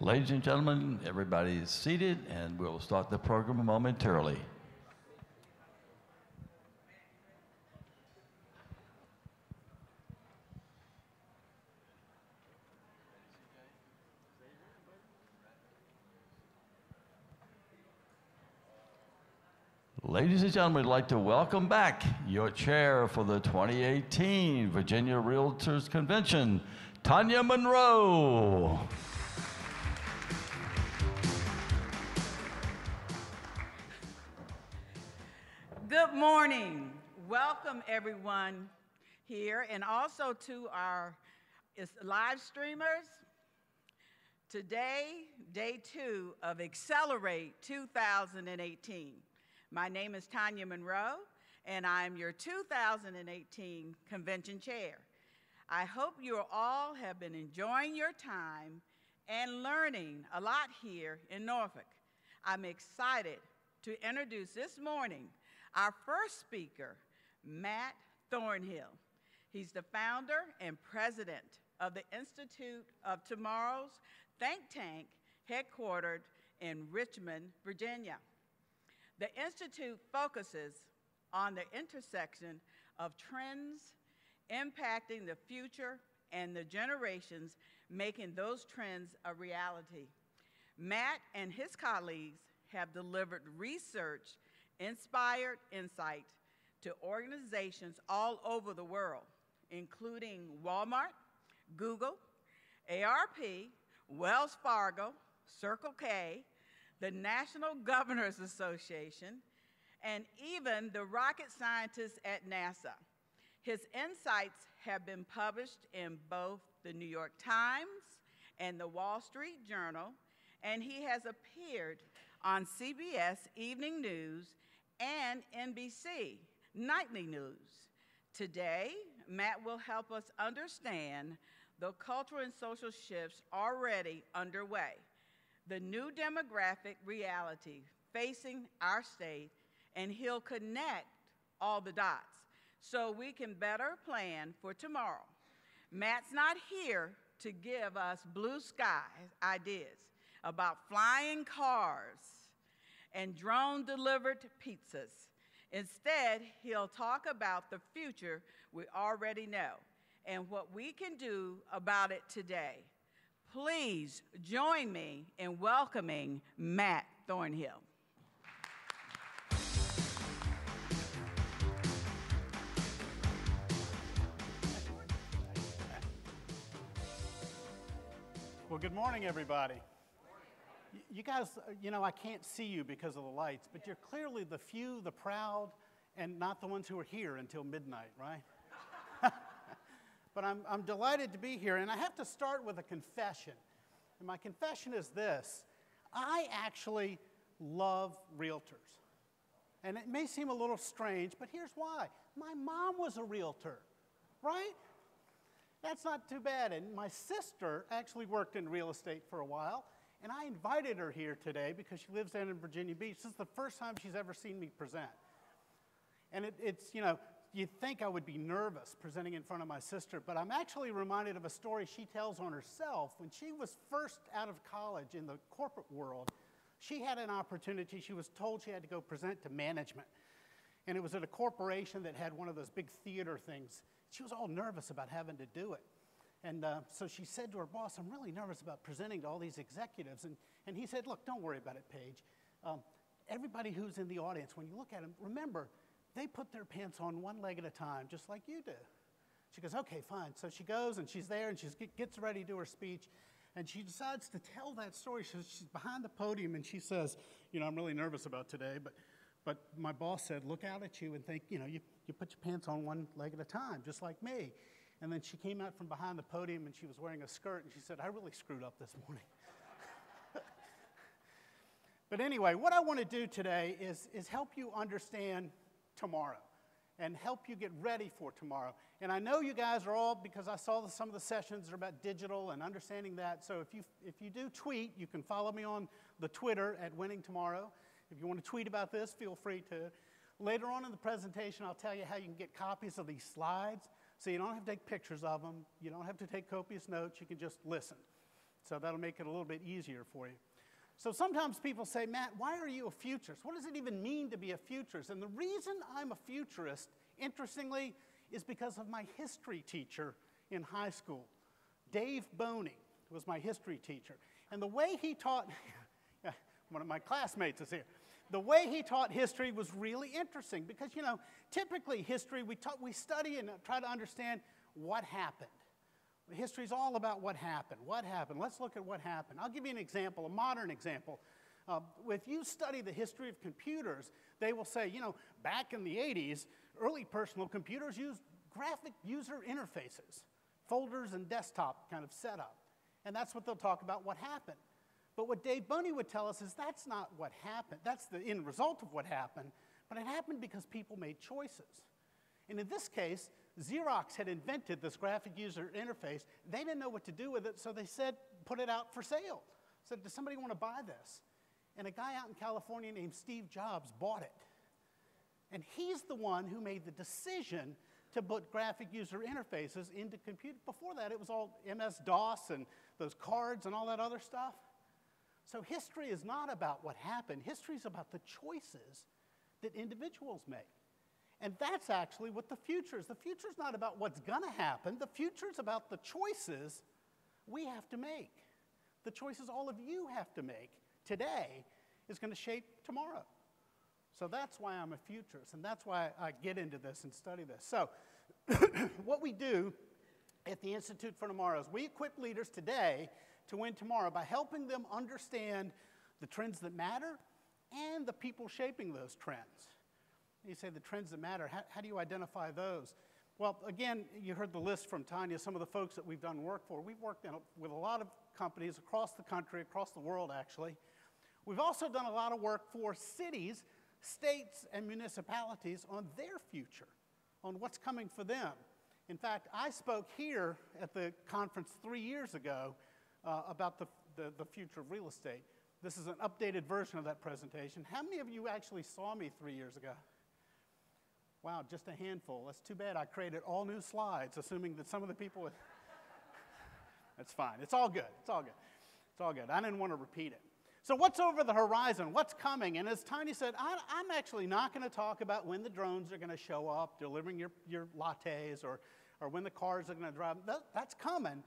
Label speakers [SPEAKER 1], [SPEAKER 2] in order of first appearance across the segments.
[SPEAKER 1] Ladies and gentlemen, everybody is seated and we'll start the program momentarily. Ladies and gentlemen, we'd like to welcome back your chair for the 2018 Virginia Realtors Convention, Tanya Monroe.
[SPEAKER 2] Good morning. Welcome everyone here and also to our live streamers. Today, day 2 of Accelerate 2018. My name is Tanya Monroe, and I'm your 2018 Convention Chair. I hope you all have been enjoying your time and learning a lot here in Norfolk. I'm excited to introduce this morning our first speaker, Matt Thornhill. He's the founder and president of the Institute of Tomorrow's think tank headquartered in Richmond, Virginia. The Institute focuses on the intersection of trends impacting the future and the generations making those trends a reality. Matt and his colleagues have delivered research-inspired insight to organizations all over the world, including Walmart, Google, ARP, Wells Fargo, Circle K, the National Governors Association, and even the rocket scientists at NASA. His insights have been published in both the New York Times and the Wall Street Journal, and he has appeared on CBS Evening News and NBC Nightly News. Today, Matt will help us understand the cultural and social shifts already underway, the new demographic reality facing our state, and he'll connect all the dots so we can better plan for tomorrow. Matt's not here to give us blue sky ideas about flying cars and drone-delivered pizzas. Instead, he'll talk about the future we already know and what we can do about it today. Please join me in welcoming Matt Thornhill.
[SPEAKER 3] Well, good morning, everybody. You guys, you know, I can't see you because of the lights, but you're clearly the few, the proud, and not the ones who are here until midnight, right? But I'm delighted to be here, and I have to start with a confession. And my confession is this: I actually love realtors. And it may seem a little strange, but here's why. My mom was a realtor, right? That's not too bad. And my sister actually worked in real estate for a while, and I invited her here today because she lives down in Virginia Beach. This is the first time she's ever seen me present. And it's, you know, you'd think I would be nervous presenting in front of my sister, but I'm actually reminded of a story she tells on herself. When she was first out of college in the corporate world, she had an opportunity. She was told she had to go present to management. And it was at a corporation that had one of those big theater things. She was all nervous about having to do it. And so she said to her boss, "I'm really nervous about presenting to all these executives." And he said, "Look, don't worry about it, Paige. Everybody who's in the audience, when you look at them, remember, they put their pants on one leg at a time, just like you do." She goes, "Okay, fine." So she goes, and she's there, and she gets ready to do her speech, and she decides to tell that story. She's behind the podium, and she says, "You know, I'm really nervous about today, but my boss said, look out at you and think, you know, you put your pants on one leg at a time, just like me." And then she came out from behind the podium, and she was wearing a skirt, and she said, "I really screwed up this morning." But anyway, what I want to do today is help you understand tomorrow and help you get ready for tomorrow. And I know you guys are all, because I saw some of the sessions are about digital and understanding that. So if you do tweet, you can follow me on the Twitter at Winning Tomorrow. If you want to tweet about this, feel free to. Later on in the presentation, I'll tell you how you can get copies of these slides, so you don't have to take pictures of them. You don't have to take copious notes. You can just listen. So that'll make it a little bit easier for you. So sometimes people say, Matt, why are you a futurist? What does it even mean to be a futurist? And the reason I'm a futurist, interestingly, is because of my history teacher in high school. Dave Boney was my history teacher. And the way he taught, one of my classmates is here. The way he taught history was really interesting because, you know, typically history, we study and try to understand what happened. History is all about what happened. What happened? Let's look at what happened. I'll give you an example, a modern example. If you study the history of computers, they will say, you know, back in the 80s, early personal computers used graphic user interfaces, folders and desktop kind of setup. And that's what they'll talk about what happened. But what Dave Boney would tell us is that's not what happened. That's the end result of what happened, but it happened because people made choices. And in this case, Xerox had invented this graphic user interface. They didn't know what to do with it, so they said, put it out for sale. Said, does somebody want to buy this? And a guy out in California named Steve Jobs bought it. And he's the one who made the decision to put graphic user interfaces into computers. Before that, it was all MS-DOS and those cards and all that other stuff. So history is not about what happened. History is about the choices that individuals make. And that's actually what the future is. The future is not about what's going to happen. The future is about the choices we have to make. The choices all of you have to make today is going to shape tomorrow. So that's why I'm a futurist, and that's why I get into this and study this. So what we do at the Institute for Tomorrow is we equip leaders today to win tomorrow by helping them understand the trends that matter and the people shaping those trends. You say the trends that matter, how do you identify those? Well, again, you heard the list from Tanya, some of the folks that we've done work for. We've worked with a lot of companies across the country, across the world, actually. We've also done a lot of work for cities, states, and municipalities on their future, on what's coming for them. In fact, I spoke here at the conference 3 years ago about the future of real estate. This is an updated version of that presentation. How many of you actually saw me 3 years ago? Wow, just a handful. That's too bad I created all new slides, assuming that some of the people would. That's fine. It's all good. It's all good. It's all good. I didn't want to repeat it. So what's over the horizon? What's coming? And as Tanya said, I'm actually not going to talk about when the drones are going to show up, delivering your lattes, or when the cars are going to drive. That's coming.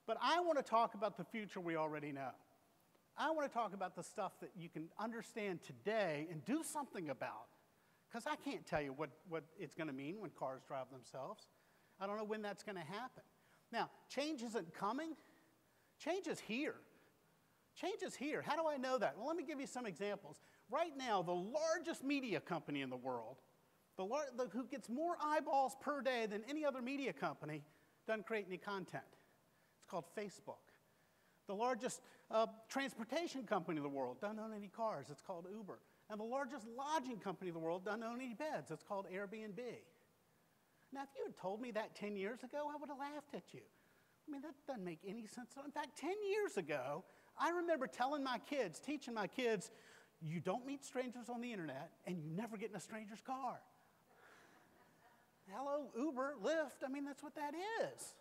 [SPEAKER 3] But I want to talk about the future we already know. I want to talk about the stuff that you can understand today and do something about. Because I can't tell you what it's going to mean when cars drive themselves. I don't know when that's going to happen. Now, change isn't coming. Change is here. Change is here. How do I know that? Well, let me give you some examples. Right now, the largest media company in the world, who gets more eyeballs per day than any other media company, doesn't create any content. It's called Facebook. The largest transportation company in the world doesn't own any cars. It's called Uber. And the largest lodging company in the world doesn't own any beds. It's called Airbnb. Now, if you had told me that 10 years ago, I would have laughed at you. I mean, that doesn't make any sense. In fact, 10 years ago, I remember telling my kids, teaching my kids, you don't meet strangers on the internet, and you never get in a stranger's car. Hello, Uber, Lyft, I mean, that's what that is.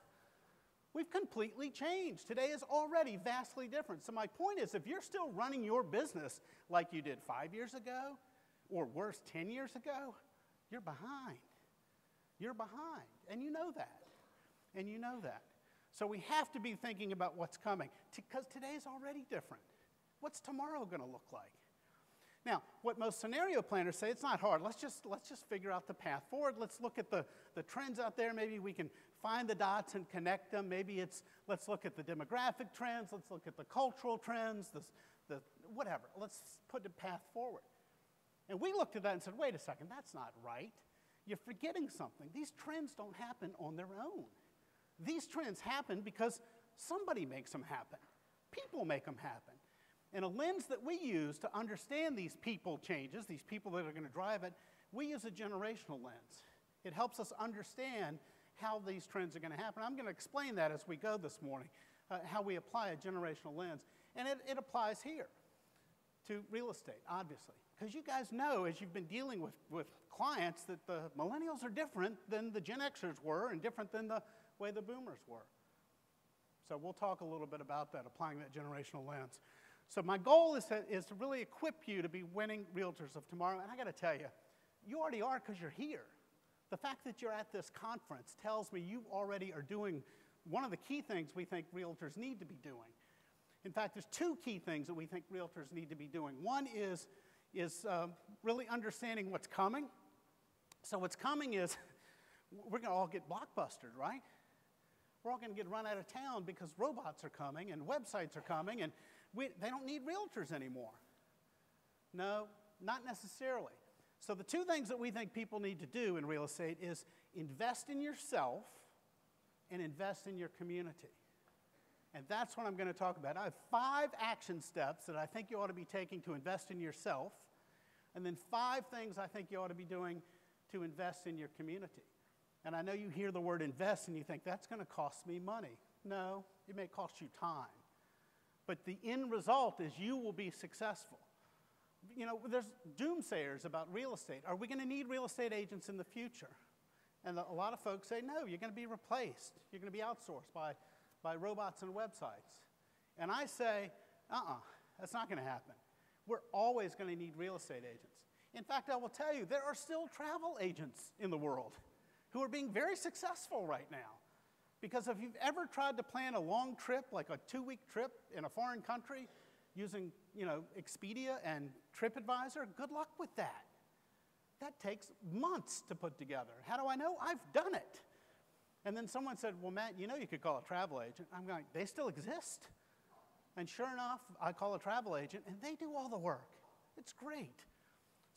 [SPEAKER 3] We've completely changed. Today is already vastly different. So my point is, if you're still running your business like you did 5 years ago, or worse, 10 years ago, you're behind. You're behind, and you know that. And you know that. So we have to be thinking about what's coming, because today's already different. What's tomorrow going to look like? Now, what most scenario planners say, it's not hard. Let's just figure out the path forward. Let's look at the trends out there. Maybe we can find the dots and connect them. Maybe let's look at the demographic trends. Let's look at the cultural trends, the whatever. Let's put the path forward. And we looked at that and said, wait a second, that's not right. You're forgetting something. These trends don't happen on their own. These trends happen because somebody makes them happen. People make them happen. And a lens that we use to understand these people changes, these people that are going to drive it, we use a generational lens. It helps us understand how these trends are going to happen. I'm going to explain that as we go this morning, how we apply a generational lens. And it applies here to real estate, obviously. Because you guys know, as you've been dealing with clients, that the millennials are different than the Gen Xers were and different than the way the boomers were. So we'll talk a little bit about that, applying that generational lens. So my goal is to really equip you to be winning realtors of tomorrow. And I got to tell you, you already are because you're here. The fact that you're at this conference tells me you already are doing one of the key things we think realtors need to be doing. In fact, there's two key things that we think realtors need to be doing. One is really understanding what's coming. So what's coming is we're going to all get blockbustered, right? We're all going to get run out of town because robots are coming and websites are coming, and they don't need realtors anymore. No, not necessarily. So the two things that we think people need to do in real estate is invest in yourself and invest in your community. And that's what I'm going to talk about. I have 5 action steps that I think you ought to be taking to invest in yourself, and then 5 things I think you ought to be doing to invest in your community. And I know you hear the word invest and you think, that's going to cost me money. No, it may cost you time. But the end result is you will be successful. You know, there's doomsayers about real estate. Are we going to need real estate agents in the future? And a lot of folks say, no, you're going to be replaced. You're going to be outsourced by robots and websites. And I say, that's not going to happen. We're always going to need real estate agents. In fact, I will tell you, there are still travel agents in the world who are being very successful right now. Because if you've ever tried to plan a long trip, like a 2-week trip in a foreign country, using, Expedia and TripAdvisor, good luck with that. That takes months to put together. How do I know? I've done it. And then someone said, well, Matt, you could call a travel agent. I'm going, they still exist. And sure enough, I call a travel agent, and they do all the work. It's great.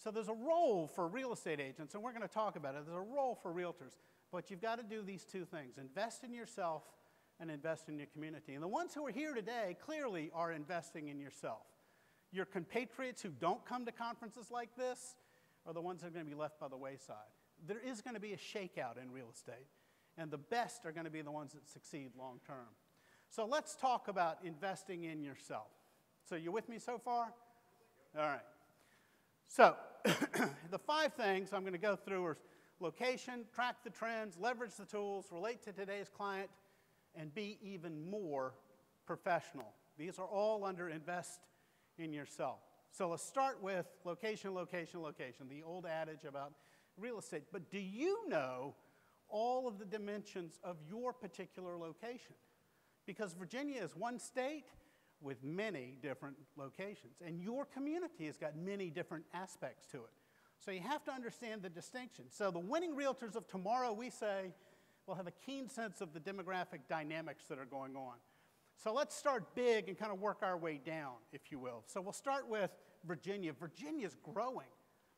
[SPEAKER 3] So there's a role for real estate agents, and we're going to talk about it. There's a role for realtors. But you've got to do these two things. Invest in yourself and invest in your community. And the ones who are here today clearly are investing in yourself. Your compatriots who don't come to conferences like this are the ones that are going to be left by the wayside. There is going to be a shakeout in real estate, and the best are going to be the ones that succeed long term. So let's talk about investing in yourself. So you with me so far? All right. So the 5 things I'm going to go through are location, track the trends, leverage the tools, relate to today's client, and be even more professional. These are all under invest in yourself. So let's start with location, location, location, the old adage about real estate. But do you know all of the dimensions of your particular location? Because Virginia is one state with many different locations, and your community has got many different aspects to it. So you have to understand the distinction. So the winning realtors of tomorrow, we say, will have a keen sense of the demographic dynamics that are going on. So let's start big and kind of work our way down, if you will. So we'll start with Virginia. Virginia's growing.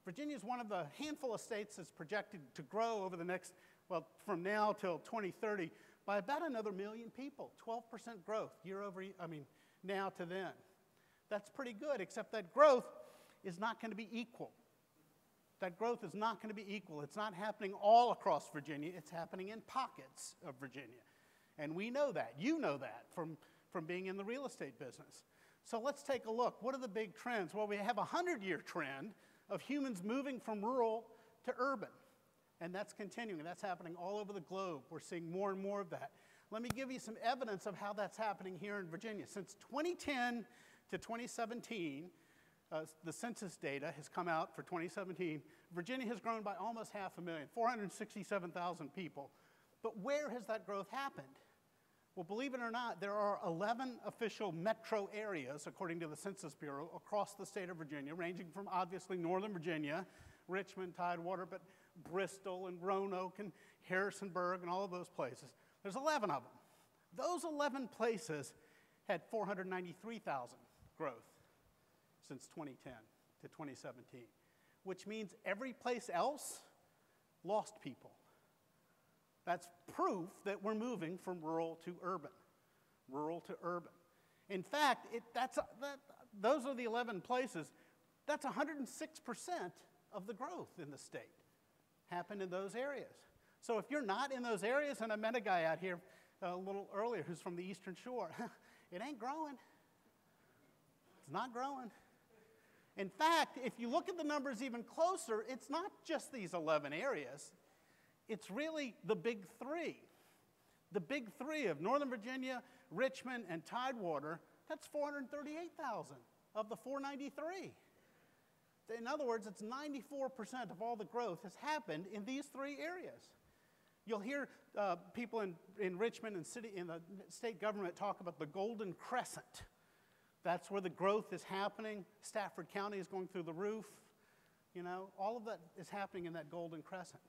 [SPEAKER 3] Virginia is one of the handful of states that's projected to grow over the next, from now till 2030, by about another 1 million people. 12% growth now to then. That's pretty good, except that growth is not going to be equal. That growth is not going to be equal. It's not happening all across Virginia. It's happening in pockets of Virginia. And we know that. You know that from being in the real estate business. So let's take a look. What are the big trends? Well, we have a 100-year trend of humans moving from rural to urban. And that's continuing. That's happening all over the globe. We're seeing more and more of that. Let me give you some evidence of how that's happening here in Virginia. Since 2010 to 2017, the census data has come out for 2017. Virginia has grown by almost 500,000, 467,000 people. But where has that growth happened? Well, believe it or not, there are 11 official metro areas, according to the Census Bureau, across the state of Virginia, ranging from obviously Northern Virginia, Richmond, Tidewater, but Bristol and Roanoke and Harrisonburg and all of those places. There's 11 of them. Those 11 places had 493,000 growth since 2010 to 2017, which means every place else lost people. That's proof that we're moving from rural to urban, rural to urban. In fact, those are the 11 places. That's 106% of the growth in the state happened in those areas. So if you're not in those areas, and I met a guy out here a little earlier who's from the Eastern Shore, it ain't growing. It's not growing. In fact, if you look at the numbers even closer, it's not just these 11 areas. It's really the big 3. The big three of Northern Virginia, Richmond, and Tidewater, that's 438,000 of the 493. In other words, it's 94% of all the growth has happened in these three areas. You'll hear people in Richmond and in the state government talk about the Golden Crescent. That's where the growth is happening. Stafford County is going through the roof. You know, all of that is happening in that Golden Crescent.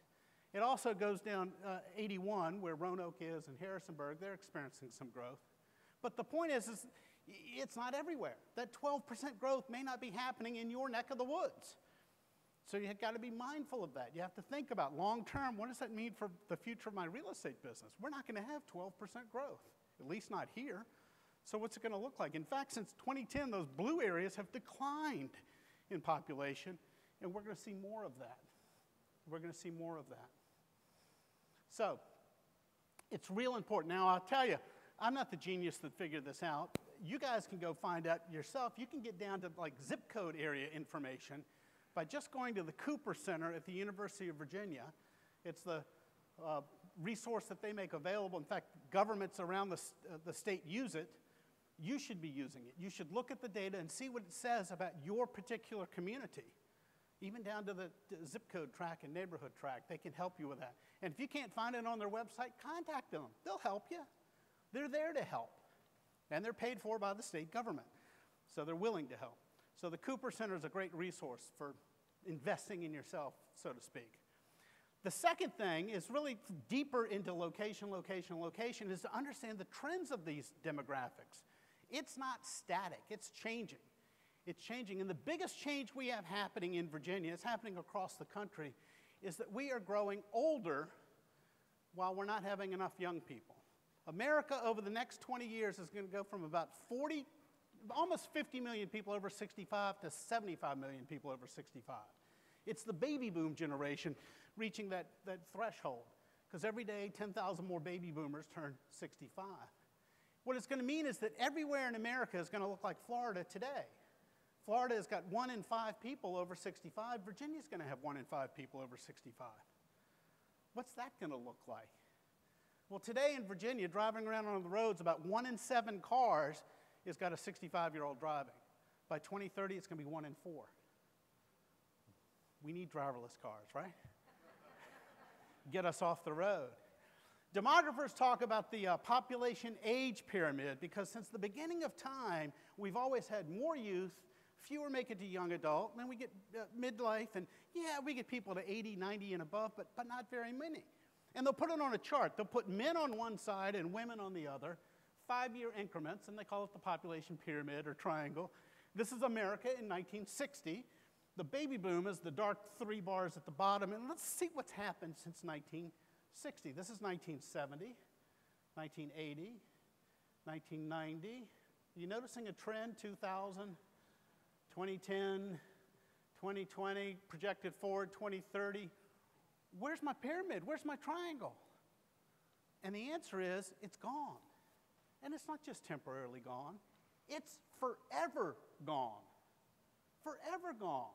[SPEAKER 3] It also goes down 81, where Roanoke is, and Harrisonburg. They're experiencing some growth. But the point is it's not everywhere. That 12% growth may not be happening in your neck of the woods. So you've got to be mindful of that. You have to think about long term, what does that mean for the future of my real estate business? We're not going to have 12% growth, at least not here. So what's it going to look like? In fact, since 2010, those blue areas have declined in population, and we're going to see more of that. We're going to see more of that. So it's real important. Now, I'll tell you, I'm not the genius that figured this out. You guys can go find out yourself. You can get down to like zip code area information by just going to the Cooper Center at the University of Virginia. It's the resource that they make available. In fact, governments around the state use it. You should be using it. You should look at the data and see what it says about your particular community, even down to the zip code track and neighborhood track. They can help you with that. And if you can't find it on their website, contact them. They'll help you. They're there to help. And they're paid for by the state government. So they're willing to help. So the Cooper Center is a great resource for investing in yourself, so to speak. The second thing is really deeper into location, is to understand the trends of these demographics. It's not static, it's changing. It's changing, and the biggest change we have happening in Virginia, it's happening across the country, is that we are growing older while we're not having enough young people. America over the next 20 years is going to go from about almost 50 million people over 65 to 75 million people over 65. It's the baby boom generation reaching that threshold, because every day 10,000 more baby boomers turn 65. What it's going to mean is that everywhere in America is going to look like Florida today. Florida has got 1 in 5 people over 65. Virginia's going to have 1 in 5 people over 65. What's that going to look like? Well, today in Virginia, driving around on the roads, about 1 in 7 cars has got a 65-year-old driving. By 2030, it's going to be 1 in 4. We need driverless cars, right? Get us off the road. Demographers talk about the population age pyramid because since the beginning of time, we've always had more youth, fewer make it to young adult, and then we get midlife, and yeah, we get people to 80, 90 and above, but not very many. And they'll put it on a chart. They'll put men on one side and women on the other, 5-year increments, and they call it the population pyramid or triangle. This is America in 1960. The baby boom is the dark 3 bars at the bottom, and let's see what's happened since 1960. This is 1970, 1980, 1990. Are you noticing a trend? 2000, 2010, 2020, projected forward 2030. Where's my pyramid? Where's my triangle? And the answer is, it's gone. And it's not just temporarily gone. It's forever gone. Forever gone.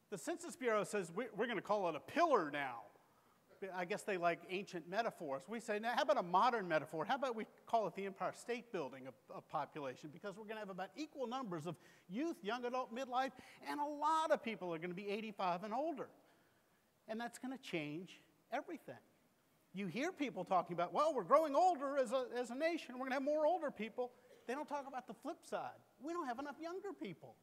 [SPEAKER 3] The Census Bureau says we're going to call it a pillar now. I guess they like ancient metaphors. We say, now how about a modern metaphor? How about we call it the Empire State Building of population? Because we're going to have about equal numbers of youth, young adult, midlife, and a lot of people are going to be 85 and older. And that's going to change everything. You hear people talking about, well, we're growing older as a nation. We're going to have more older people. They don't talk about the flip side. We don't have enough younger people.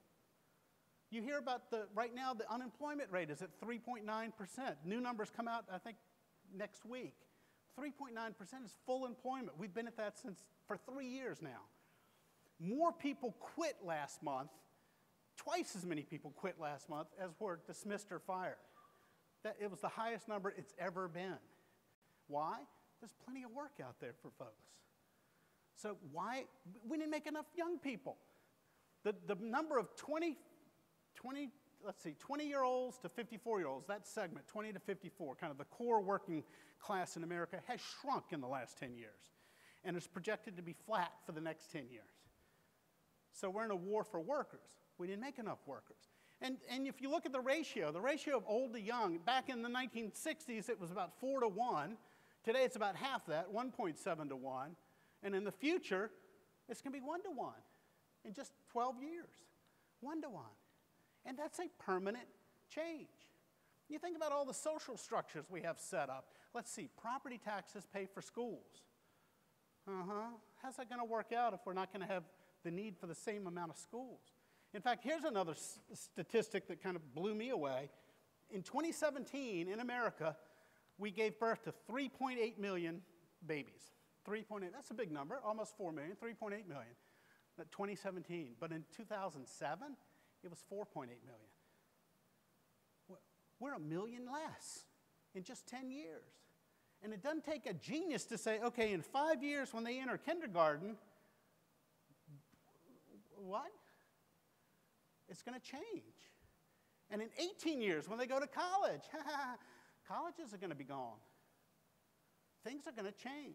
[SPEAKER 3] You hear about right now, the unemployment rate is at 3.9%. New numbers come out, I think, next week. 3.9% is full employment. We've been at that for 3 years now. More people quit last month. Twice as many people quit last month as were dismissed or fired. It was the highest number it's ever been. Why? There's plenty of work out there for folks. So why? We didn't make enough young people. The number of 20-year-olds to 54-year-olds, that segment, 20 to 54, kind of the core working class in America, has shrunk in the last 10 years. And is projected to be flat for the next 10 years. So we're in a war for workers. We didn't make enough workers. And if you look at the ratio of old to young, back in the 1960s, it was about 4 to 1. Today it's about half that, 1.7 to 1. And in the future, it's going to be 1 to 1 in just 12 years. 1 to 1. And that's a permanent change. You think about all the social structures we have set up. Let's see, property taxes pay for schools. How's that going to work out if we're not going to have the need for the same amount of schools? In fact, here's another statistic that kind of blew me away. In 2017, in America, we gave birth to 3.8 million babies. 3.8, that's a big number, almost 4 million, 3.8 million. 2017, but in 2007, it was 4.8 million. We're a million less in just 10 years. And it doesn't take a genius to say, okay, in 5 years when they enter kindergarten, what? It's going to change. And in 18 years when they go to college, colleges are going to be gone. Things are going to change.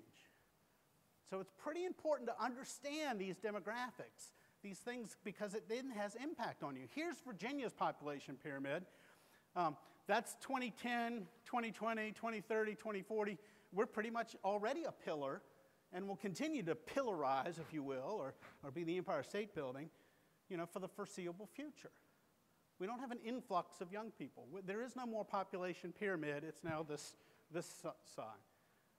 [SPEAKER 3] So it's pretty important to understand these demographics, these things, because it then has impact on you. Here's Virginia's population pyramid. That's 2010, 2020, 2030, 2040. We're pretty much already a pillar, and we'll continue to pillarize, if you will, or be the Empire State Building, for the foreseeable future. We don't have an influx of young people. There is no more population pyramid. It's now this side,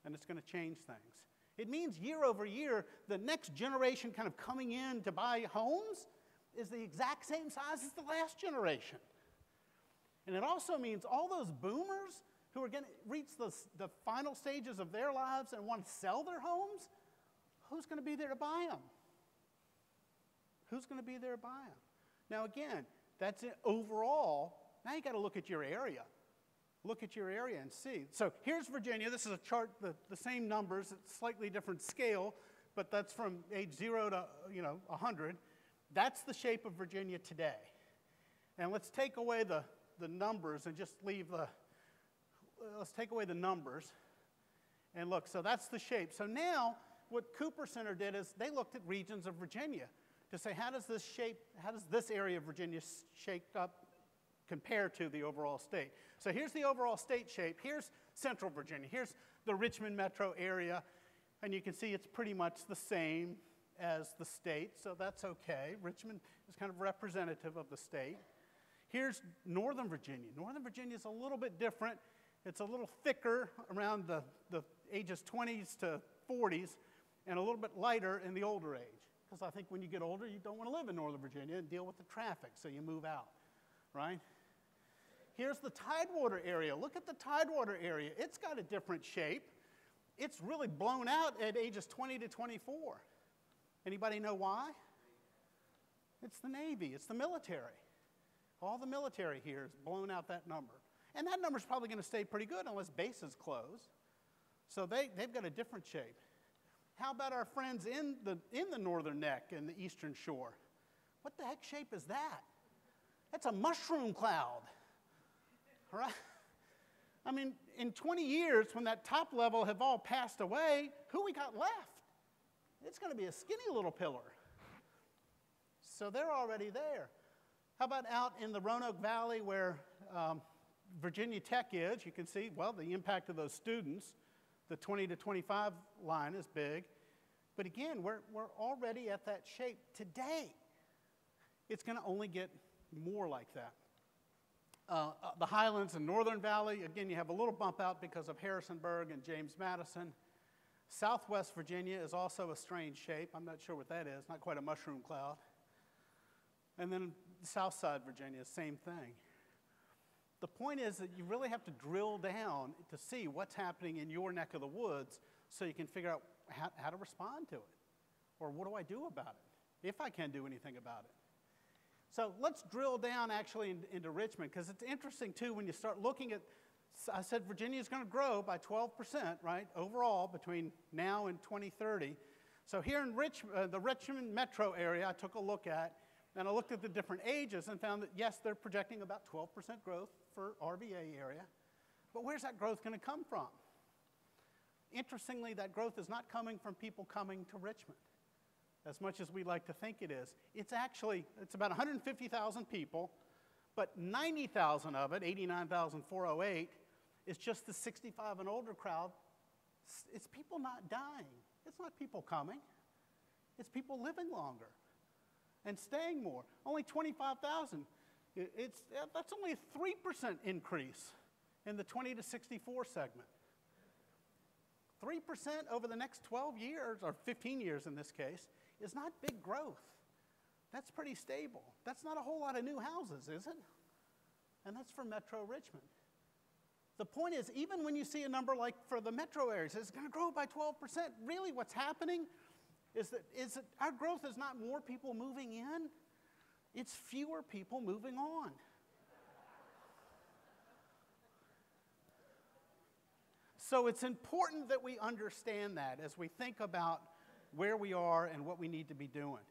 [SPEAKER 3] and it's going to change things. It means year over year, the next generation kind of coming in to buy homes is the exact same size as the last generation. And it also means all those boomers who are going to reach the final stages of their lives and want to sell their homes, who's going to be there to buy them? Who's going to be there to buy them? Now again, that's it overall. Now you got to look at your area. Look at your area and see. So here's Virginia. This is a chart, the same numbers, it's slightly different scale, but that's from age 0 to 100. That's the shape of Virginia today. And let's take away the numbers and just leave let's take away the numbers and look. So that's the shape. So now what Cooper Center did is they looked at regions of Virginia to say how does this area of Virginia shape up compared to the overall state. So here's the overall state shape. Here's central Virginia. Here's the Richmond metro area. And you can see it's pretty much the same as the state, so that's okay. Richmond is kind of representative of the state. Here's northern Virginia. Northern Virginia is a little bit different. It's a little thicker around the ages 20s to 40s and a little bit lighter in the older age. Because I think when you get older, you don't want to live in northern Virginia and deal with the traffic, so you move out, right? Here's the Tidewater area. Look at the Tidewater area. It's got a different shape. It's really blown out at ages 20 to 24. Anybody know why? It's the Navy. It's the military. All the military here has blown out that number. And that number's probably going to stay pretty good unless bases close. So they've got a different shape. How about our friends in the northern neck and the eastern shore? What the heck shape is that? That's a mushroom cloud. All right? I mean, in 20 years, when that top level have all passed away, who we got left? It's going to be a skinny little pillar. So they're already there. How about out in the Roanoke Valley where Virginia Tech is? You can see, well, the impact of those students. The 20 to 25 line is big. But again, we're already at that shape today. It's going to only get more like that. The Highlands and Northern Valley, again, you have a little bump out because of Harrisonburg and James Madison. Southwest Virginia is also a strange shape. I'm not sure what that is, not quite a mushroom cloud. And then South Side Virginia, same thing. The point is that you really have to drill down to see what's happening in your neck of the woods so you can figure out how to respond to it. Or what do I do about it, if I can do anything about it. So let's drill down actually into Richmond, because it's interesting too when you start looking at, I said Virginia is going to grow by 12%, right, overall between now and 2030. So here in the Richmond metro area I took a look at, and I looked at the different ages and found that, yes, they're projecting about 12% growth for RVA area. But where's that growth going to come from? Interestingly, that growth is not coming from people coming to Richmond, as much as we like to think it is. It's about 150,000 people, but 90,000 of it, 89,408, is just the 65 and older crowd It's people not dying. It's not people coming. It's people living longer and staying more. Only 25,000. That's only a 3% increase in the 20 to 64 segment. 3% over the next 12 years, or 15 years in this case, is not big growth. That's pretty stable. That's not a whole lot of new houses, is it? And that's for Metro Richmond. The point is, even when you see a number like for the metro areas, it's going to grow by 12%. Really what's happening is that our growth is not more people moving in, it's fewer people moving on. So it's important that we understand that as we think about where we are and what we need to be doing.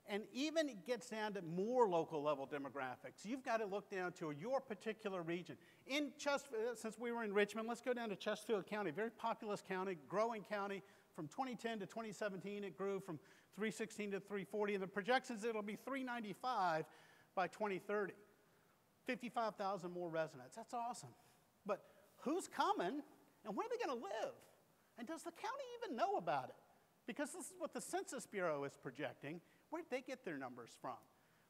[SPEAKER 3] And even it gets down to more local level demographics. You've got to look down to your particular region. In Chesterfield, since we were in Richmond, let's go down to Chesterfield County, very populous county, growing county. From 2010 to 2017, it grew from 316 to 340, and the projections it'll be 395 by 2030. 55,000 more residents. That's awesome. But who's coming, and where are they going to live? And does the county even know about it? Because this is what the Census Bureau is projecting. Where'd they get their numbers from?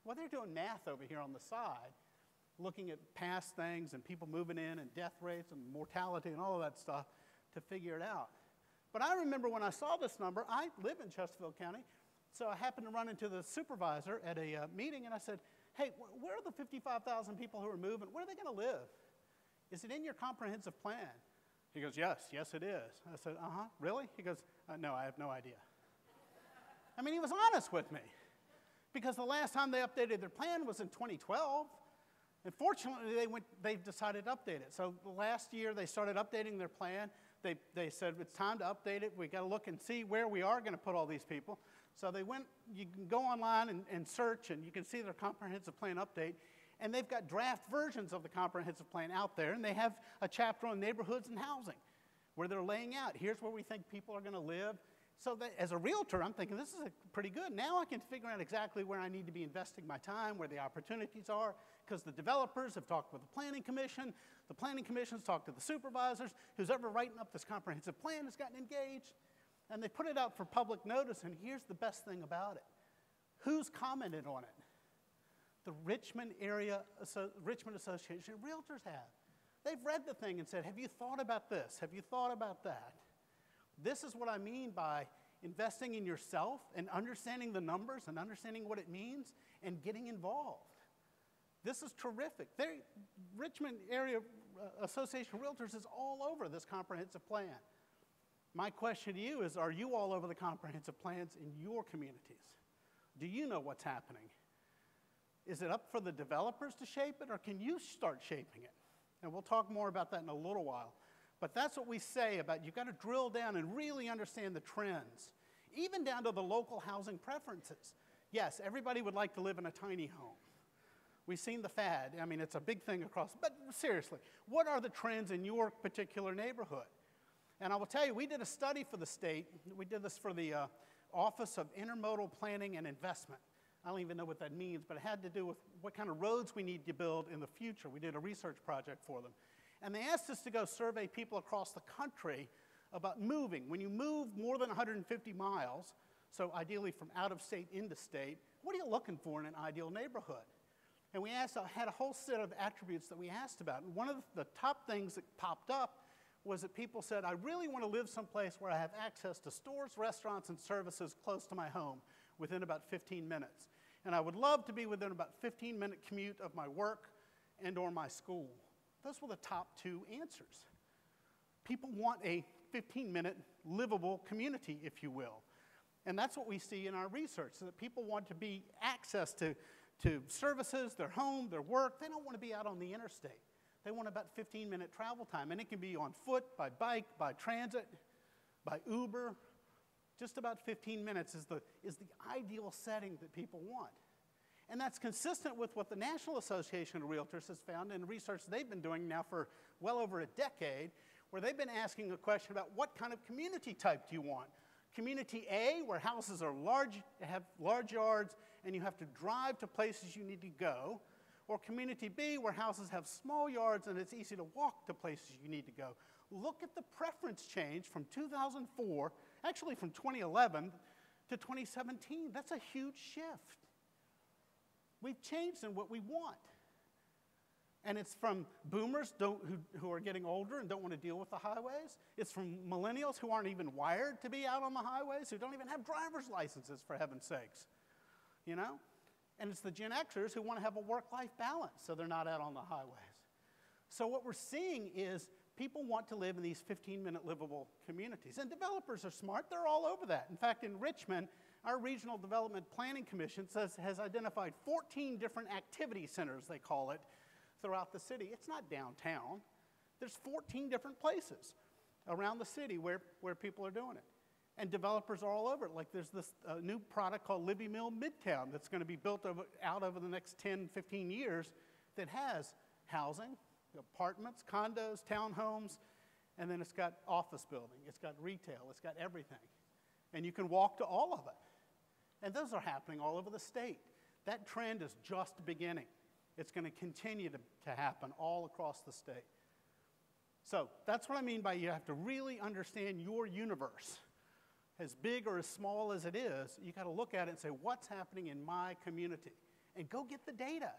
[SPEAKER 3] Well, they're doing math over here on the side, looking at past things and people moving in and death rates and mortality and all of that stuff to figure it out. But I remember when I saw this number, I live in Chesterfield County, so I happened to run into the supervisor at a meeting, and I said, hey, where are the 55,000 people who are moving? Where are they going to live? Is it in your comprehensive plan? He goes, yes, it is. I said, really? He goes, no, I have no idea. I mean, he was honest with me, because the last time they updated their plan was in 2012, and fortunately they decided to update it. So last year they started updating their plan. They said it's time to update it. We got to look and see where we are going to put all these people. So they went. You can go online and search, and you can see their comprehensive plan update. And they've got draft versions of the comprehensive plan out there, and they have a chapter on neighborhoods and housing, where they're laying out, here's where we think people are going to live. So that, as a realtor, I'm thinking, this is pretty good. Now I can figure out exactly where I need to be investing my time, where the opportunities are, because the developers have talked with the Planning Commission. The Planning Commission's talked to the supervisors. Who's ever writing up this comprehensive plan has gotten engaged. And they put it out for public notice, and here's the best thing about it. Who's commented on it? The Richmond Association of Realtors have. They've read the thing and said, have you thought about this? Have you thought about that? This is what I mean by investing in yourself and understanding the numbers and understanding what it means and getting involved. This is terrific. Richmond Area Association of Realtors is all over this comprehensive plan. My question to you is, are you all over the comprehensive plans in your communities? Do you know what's happening? Is it up for the developers to shape it, or can you start shaping it? And we'll talk more about that in a little while. But that's what we say about you've got to drill down and really understand the trends, even down to the local housing preferences. Yes, everybody would like to live in a tiny home. We've seen the fad. I mean, it's a big thing across. But seriously, what are the trends in your particular neighborhood? And I will tell you, we did a study for the state. We did this for the Office of Intermodal Planning and Investment. I don't even know what that means, but it had to do with what kind of roads we need to build in the future. We did a research project for them. And they asked us to go survey people across the country about moving. When you move more than 150 miles, so ideally from out of state into state, what are you looking for in an ideal neighborhood? And we had a whole set of attributes that we asked about. And one of the top things that popped up was that people said, I really want to live someplace where I have access to stores, restaurants, and services close to my home within about 15 minutes. And I would love to be within about 15-minute commute of my work and or my school. Those were the top two answers. People want a 15-minute livable community, if you will. And that's what we see in our research, so that people want to be access to services, their home, their work. They don't want to be out on the interstate. They want about 15-minute travel time, and it can be on foot, by bike, by transit, by Uber. Just about 15 minutes is the ideal setting that people want. And that's consistent with what the National Association of Realtors has found in research they've been doing now for well over a decade, where they've been asking a question about what kind of community type do you want? Community A, where houses are large, have large yards, and you have to drive to places you need to go, or community B, where houses have small yards and it's easy to walk to places you need to go. look at the preference change from 2004, actually from 2011 to 2017. That's a huge shift. We've changed in what we want. And it's from boomers who are getting older and don't want to deal with the highways. It's from millennials who aren't even wired to be out on the highways, who don't even have driver's licenses, for heaven's sakes. You know? And it's the Gen Xers who want to have a work-life balance, so they're not out on the highways. So what we're seeing is people want to live in these 15-minute livable communities. And developers are smart. They're all over that. In fact, in Richmond, our Regional Development Planning Commission has identified 14 different activity centers, they call it, throughout the city. It's not downtown. There's 14 different places around the city where people are doing it. And developers are all over it. Like there's this new product called Libby Mill Midtown that's going to be built out over the next 10, 15 years that has housing, apartments, condos, townhomes, and then it's got office building, it's got retail, it's got everything. And you can walk to all of it. And those are happening all over the state. That trend is just beginning. It's going to continue to happen all across the state. So that's what I mean by you have to really understand your universe. As big or as small as it is, you got to look at it and say, what's happening in my community? And go get the data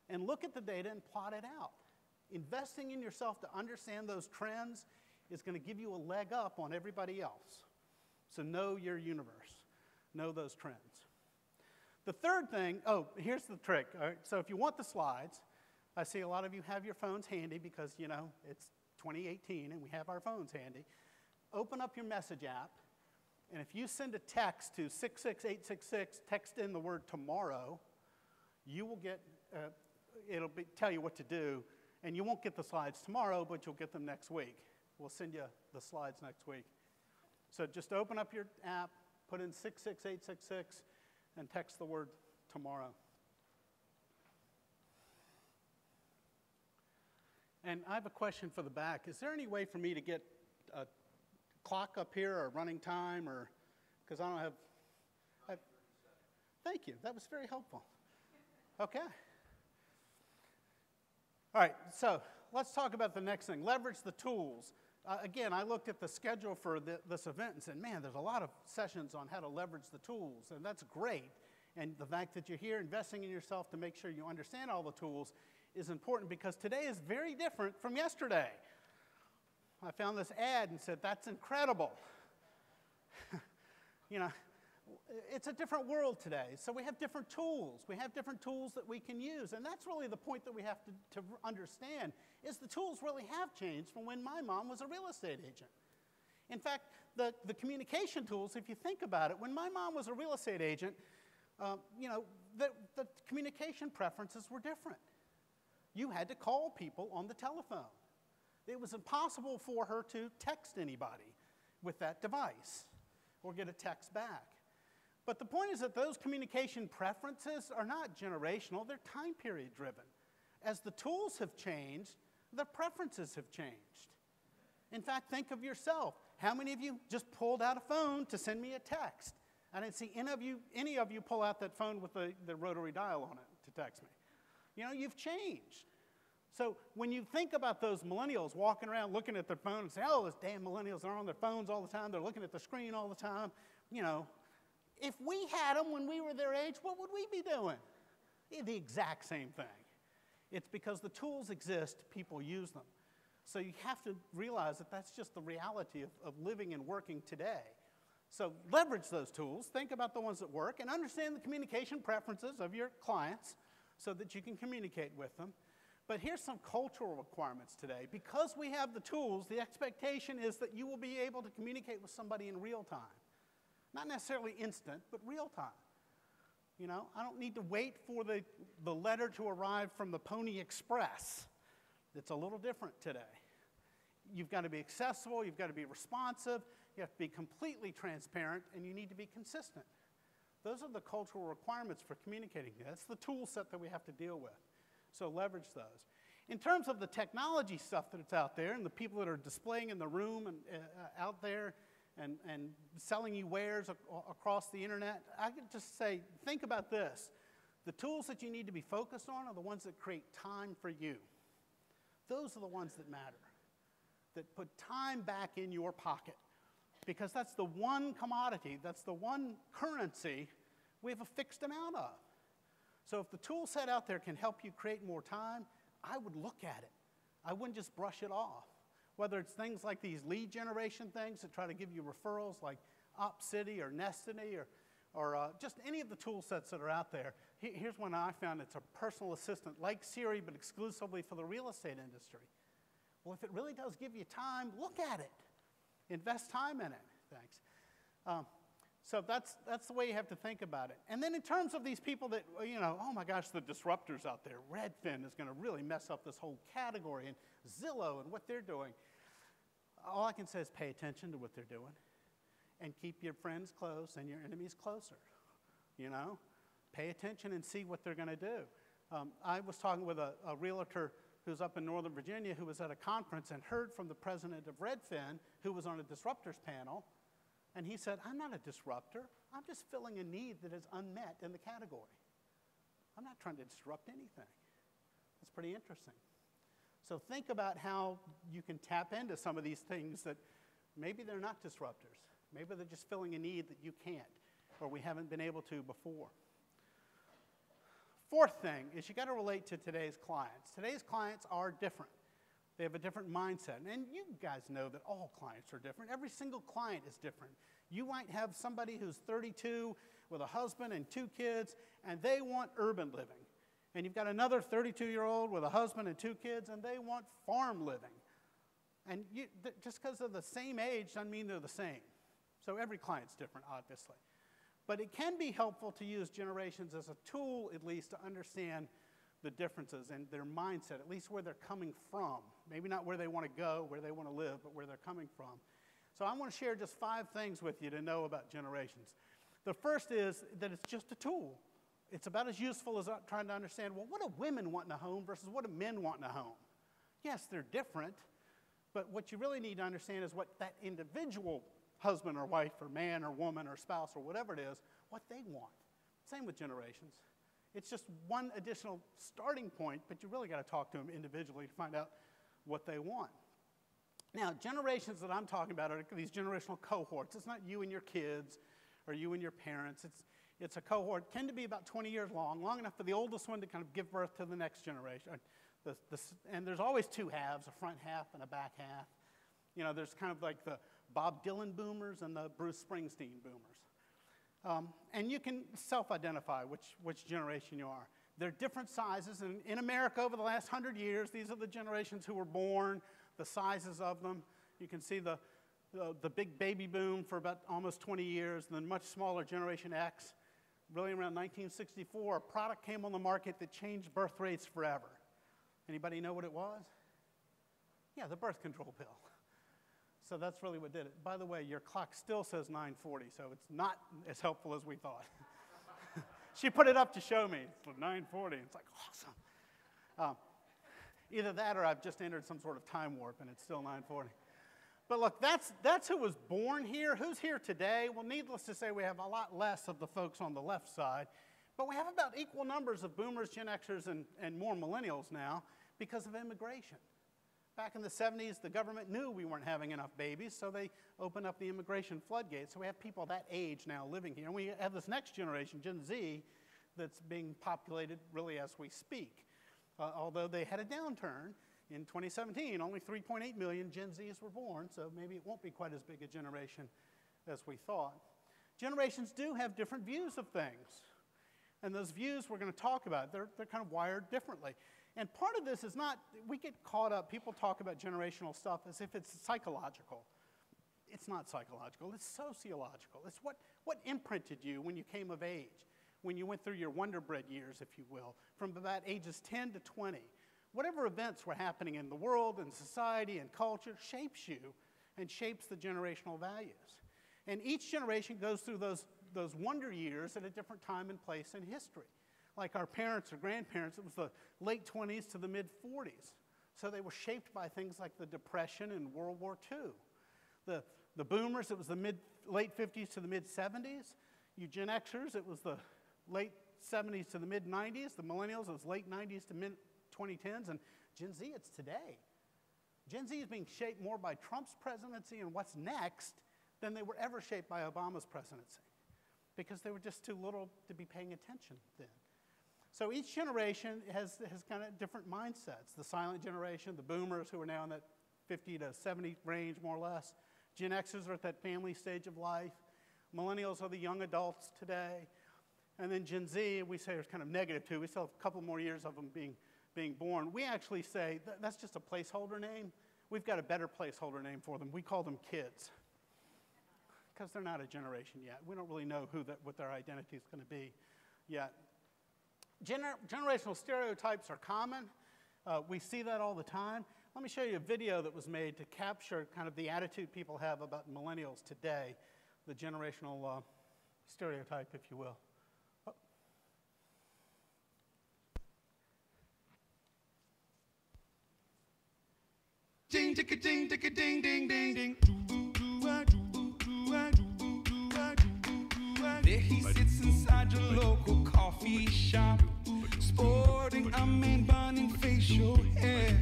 [SPEAKER 3] and look at the data and plot it out. Investing in yourself to understand those trends is going to give you a leg up on everybody else. So know your universe. Know those trends. The third thing, here's the trick. All right, so if you want the slides, I see a lot of you have your phones handy because, you know, it's 2018 and we have our phones handy. Open up your message app, and if you send a text to 66866, text in the word tomorrow, you will get, tell you what to do, and you won't get the slides tomorrow, but you'll get them next week. We'll send you the slides next week. So just open up your app, put in 66866, and text the word tomorrow. And I have a question for the back. Is there any way for me to get a clock up here or running time, or because I don't have? Thank you. That was very helpful. Okay. All right. So let's talk about the next thing. Leverage the tools. Again, I looked at the schedule for this event and said, man, there's a lot of sessions on how to leverage the tools, and that's great. And the fact that you're here investing in yourself to make sure you understand all the tools is important because today is very different from yesterday. I found this ad and said, that's incredible. You know, it's a different world today. So we have different tools. We have different tools that we can use. And that's really the point that we have to understand is the tools really have changed from when my mom was a real estate agent. In fact, the communication tools, if you think about it, when my mom was a real estate agent, you know, the communication preferences were different. You had to call people on the telephone. It was impossible for her to text anybody with that device or get a text back. But the point is that those communication preferences are not generational, they're time period driven. As the tools have changed, the preferences have changed. In fact, think of yourself. How many of you just pulled out a phone to send me a text? I didn't see any of you pull out that phone with the rotary dial on it to text me. You know, you've changed. So when you think about those millennials walking around looking at their phone and say, oh, those damn millennials are on their phones all the time, they're looking at the screen all the time, you know, if we had them when we were their age, what would we be doing? The exact same thing. It's because the tools exist, people use them. So you have to realize that that's just the reality of living and working today. So leverage those tools, think about the ones that work, and understand the communication preferences of your clients so that you can communicate with them. But here's some cultural requirements today. Because we have the tools, the expectation is that you will be able to communicate with somebody in real time. Not necessarily instant, but real time. You know, I don't need to wait for the letter to arrive from the Pony Express. It's a little different today. You've got to be accessible, you've got to be responsive, you have to be completely transparent, and you need to be consistent. Those are the cultural requirements for communicating. That's the tool set that we have to deal with. So leverage those. In terms of the technology stuff that's out there and the people that are displaying in the room and out there and selling you wares across the internet, I could just say, think about this. The tools that you need to be focused on are the ones that create time for you. Those are the ones that matter. that put time back in your pocket, because that's the one commodity, that's the one currency we have a fixed amount of. So if the tool set out there can help you create more time, I would look at it. I wouldn't just brush it off. Whether it's things like these lead generation things that try to give you referrals like OpCity or Nestiny or just any of the tool sets that are out there. Here's one I found. It's a personal assistant like Siri, but exclusively for the real estate industry. Well, if it really does give you time, look at it. Invest time in it. Thanks. So that's the way you have to think about it. And then in terms of these people that, oh my gosh, the disruptors out there, Redfin is going to really mess up this whole category, and Zillow and what they're doing. All I can say is pay attention to what they're doing and keep your friends close and your enemies closer. Pay attention and see what they're going to do. I was talking with a realtor who's up in Northern Virginia who was at a conference and heard from the president of Redfin, who was on a disruptors panel. And he said, I'm not a disruptor. I'm just filling a need that is unmet in the category. I'm not trying to disrupt anything. That's pretty interesting. So think about how you can tap into some of these things that maybe they're not disruptors. Maybe they're just filling a need that you can't or we haven't been able to before. Fourth thing is you got to relate to today's clients. Today's clients are different. They have a different mindset. And you guys know that all clients are different. Every single client is different. You might have somebody who's 32 with a husband and 2 kids, and they want urban living. And you've got another 32-year-old with a husband and 2 kids, and they want farm living. And just because they're the same age doesn't mean they're the same. So every client's different, obviously. But it can be helpful to use generations as a tool, at least, to understand the differences and their mindset, at least where they're coming from. Maybe not where they want to go, where they want to live, but where they're coming from. So I want to share just 5 things with you to know about generations. The first is that it's just a tool. It's about as useful as trying to understand, well, what do women want in a home versus what do men want in a home? Yes, they're different, but what you really need to understand is what that individual husband or wife or man or woman or spouse or whatever it is, what they want. Same with generations. It's just one additional starting point, but you really got to talk to them individually to find out what they want. Now, generations that I'm talking about are these generational cohorts. It's not you and your kids or you and your parents. It's a cohort, tend to be about 20 years long enough for the oldest one to kind of give birth to the next generation. And there's always 2 halves, a front half and a back half. There's kind of like the Bob Dylan boomers and the Bruce Springsteen boomers. And you can self-identify which generation you are. They're different sizes, and in America over the last 100 years, these are the generations who were born, the sizes of them. You can see the big baby boom for about almost 20 years, and then much smaller Generation X. Really around 1964, a product came on the market that changed birth rates forever. Anybody know what it was? Yeah, the birth control pill. So that's really what did it. By the way, your clock still says 9:40, so it's not as helpful as we thought. She put it up to show me. It's 9:40. It's like, awesome. Either that or I've just entered some sort of time warp and it's still 9:40. But look, that's who was born here. Who's here today? Well, needless to say, we have a lot less of the folks on the left side. But we have about equal numbers of boomers, Gen Xers, and more millennials now because of immigration. Back in the 70s, the government knew we weren't having enough babies, so they opened up the immigration floodgates. So we have people that age now living here. And we have this next generation, Gen Z, that's being populated really as we speak. Although they had a downturn in 2017, only 3.8 million Gen Zs were born, so maybe it won't be quite as big a generation as we thought. Generations do have different views of things. And those views we're going to talk about, they're kind of wired differently. And part of this is not, we get caught up, people talk about generational stuff as if it's psychological. It's not psychological, it's sociological. It's what imprinted you when you came of age, when you went through your Wonder Bread years, if you will, from about ages 10 to 20. Whatever events were happening in the world and society and culture shapes you and shapes the generational values. And each generation goes through those wonder years at a different time and place in history. Like our parents or grandparents, it was the late 20s to the mid-40s. So they were shaped by things like the Depression and World War II. The boomers, it was the late 50s to the mid-70s. You Gen Xers, it was the late 70s to the mid-90s. The millennials, it was late 90s to mid-2010s. And Gen Z, it's today. Gen Z is being shaped more by Trump's presidency and what's next than they were ever shaped by Obama's presidency, because they were just too little to be paying attention then. So each generation has kind of different mindsets. The silent generation, the boomers who are now in that 50 to 70 range, more or less. Gen Xers are at that family stage of life. Millennials are the young adults today. And then Gen Z, we say, is kind of negative too. We still have a couple more years of them being born. We actually say that's just a placeholder name. We've got a better placeholder name for them. We call them kids, because they're not a generation yet. We don't really know what their identity is going to be yet. Generational stereotypes are common. We see that all the time. Let me show you a video that was made to capture kind of the attitude people have about millennials today, the generational stereotype, if you will.
[SPEAKER 4] Ding, ding, ding, ding, ding, ding, ding, ding. There he sits inside your local coffee shop, sporting a man bun and facial hair.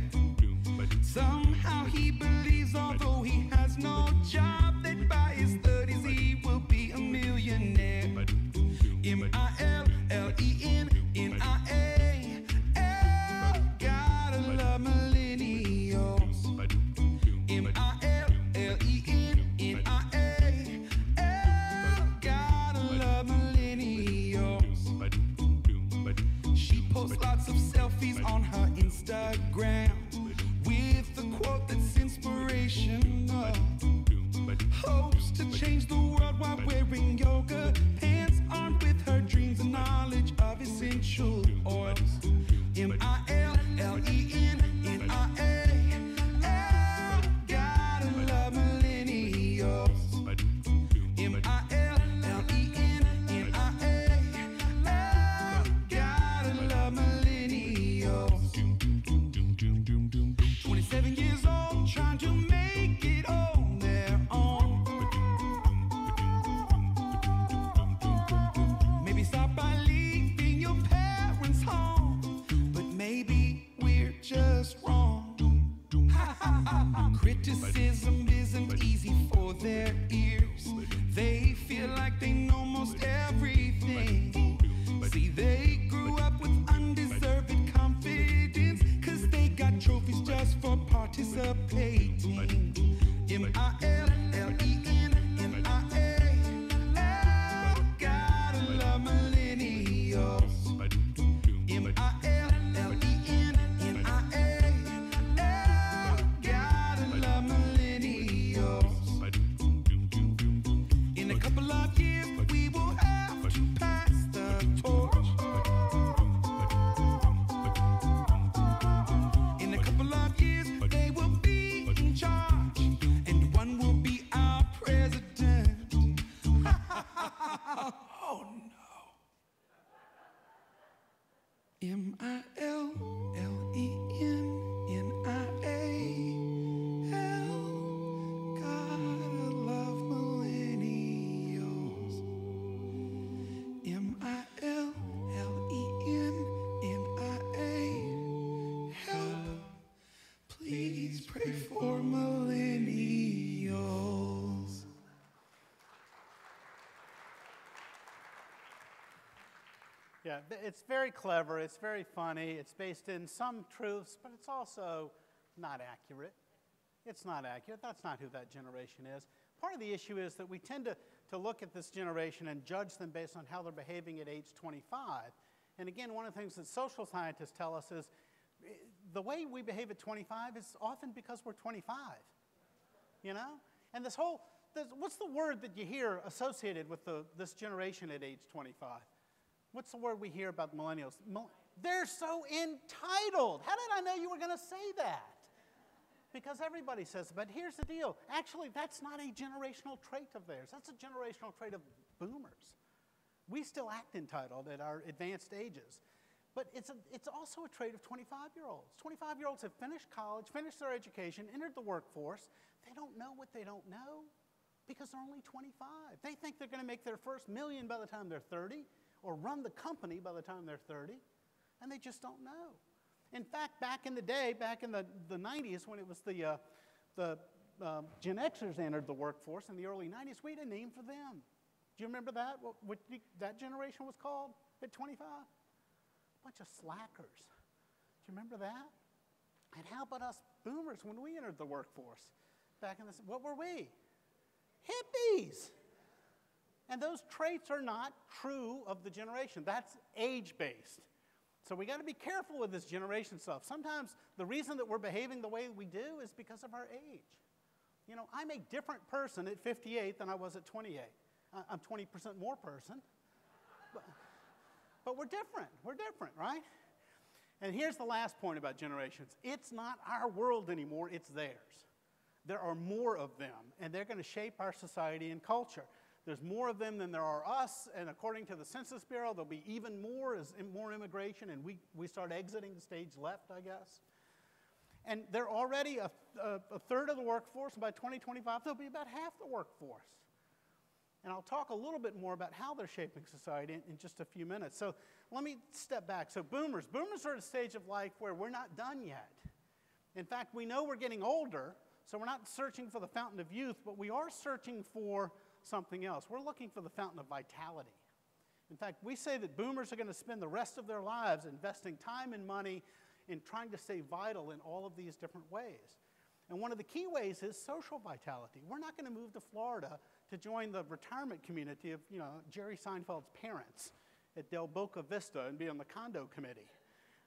[SPEAKER 4] Somehow he believes, although he has no job, that by his 30s he will be a millionaire. M-I-L-L-E-N-N-I-A-L. Gotta love millennials. M-I-L-L-E-N-N-I-A-L. Gotta love millennials. She posts lots of selfies on her Instagram with the quote that's inspirational. Hopes to change the world while wearing yoga pants, armed with her dreams and knowledge of essential oils. M-I-L-L-E-N-N-I-A-L. Gotta love millennials. M-I-L-L-E-N-N-I-A-L. Gotta love millennials. 27 years old, trying to make it on their own. Maybe stop by leaving your parents home, but maybe we're just wrong. Criticism isn't easy for their ears. They feel like they know most everything. See, they grew up with undeserved confidence, 'cause they got trophies just for participating. M-I-L-L-E-N-N-I-A-L. Gotta love millennials. M-I-L-L-E-N-N-I-A-L. Gotta love millennials. In a couple of years, we will have to pass the torch. In a couple of years, they will be in charge, and one will be our president. Oh no. M-I-L-L-E-N-N-I-A-L. Gotta love millennials. M-I-L-L-E-N-N-I-A-L. Please pray for millennials.
[SPEAKER 3] Yeah, it's very clever, it's very funny, it's based in some truths, but it's also not accurate. It's not accurate. That's not who that generation is. Part of the issue is that we tend to look at this generation and judge them based on how they're behaving at age 25. And again, one of the things that social scientists tell us is the way we behave at 25 is often because we're 25, you know? And what's the word that you hear associated with this generation at age 25? What's the word we hear about millennials? They're so entitled. How did I know you were going to say that? Because everybody says it. But here's the deal. Actually, that's not a generational trait of theirs. That's a generational trait of boomers. We still act entitled at our advanced ages. But it's also a trait of 25-year-olds. 25-year-olds have finished college, finished their education, entered the workforce. They don't know what they don't know because they're only 25. They think they're going to make their first million by the time they're 30 or run the company by the time they're 30, and they just don't know. In fact, back in the day, back in the 90s, when it was the Gen Xers entered the workforce in the early 90s, we had a name for them. Do you remember that? What that generation was called at 25? A bunch of slackers. Do you remember that? And how about us boomers when we entered the workforce? Back in the, what were we? Hippies. And those traits are not true of the generation. That's age-based. So we got to be careful with this generation stuff. Sometimes the reason that we're behaving the way we do is because of our age. You know, I'm a different person at 58 than I was at 28. I'm 20% more person. But we're different. We're different, right? And here's the last point about generations. It's not our world anymore, it's theirs. There are more of them, and they're going to shape our society and culture. There's more of them than there are us, and according to the Census Bureau, there'll be even more as more immigration, and we start exiting the stage left, I guess. And they're already a third of the workforce, and by 2025, they'll be about half the workforce. And I'll talk a little bit more about how they're shaping society in just a few minutes. So let me step back. So boomers are at a stage of life where we're not done yet. In fact, we know we're getting older, so we're not searching for the fountain of youth, but we are searching for something else. We're looking for the fountain of vitality. In fact, we say that boomers are going to spend the rest of their lives investing time and money in trying to stay vital in all of these different ways. And one of the key ways is social vitality. We're not going to move to Florida to join the retirement community of, you know, Jerry Seinfeld's parents at Del Boca Vista and be on the condo committee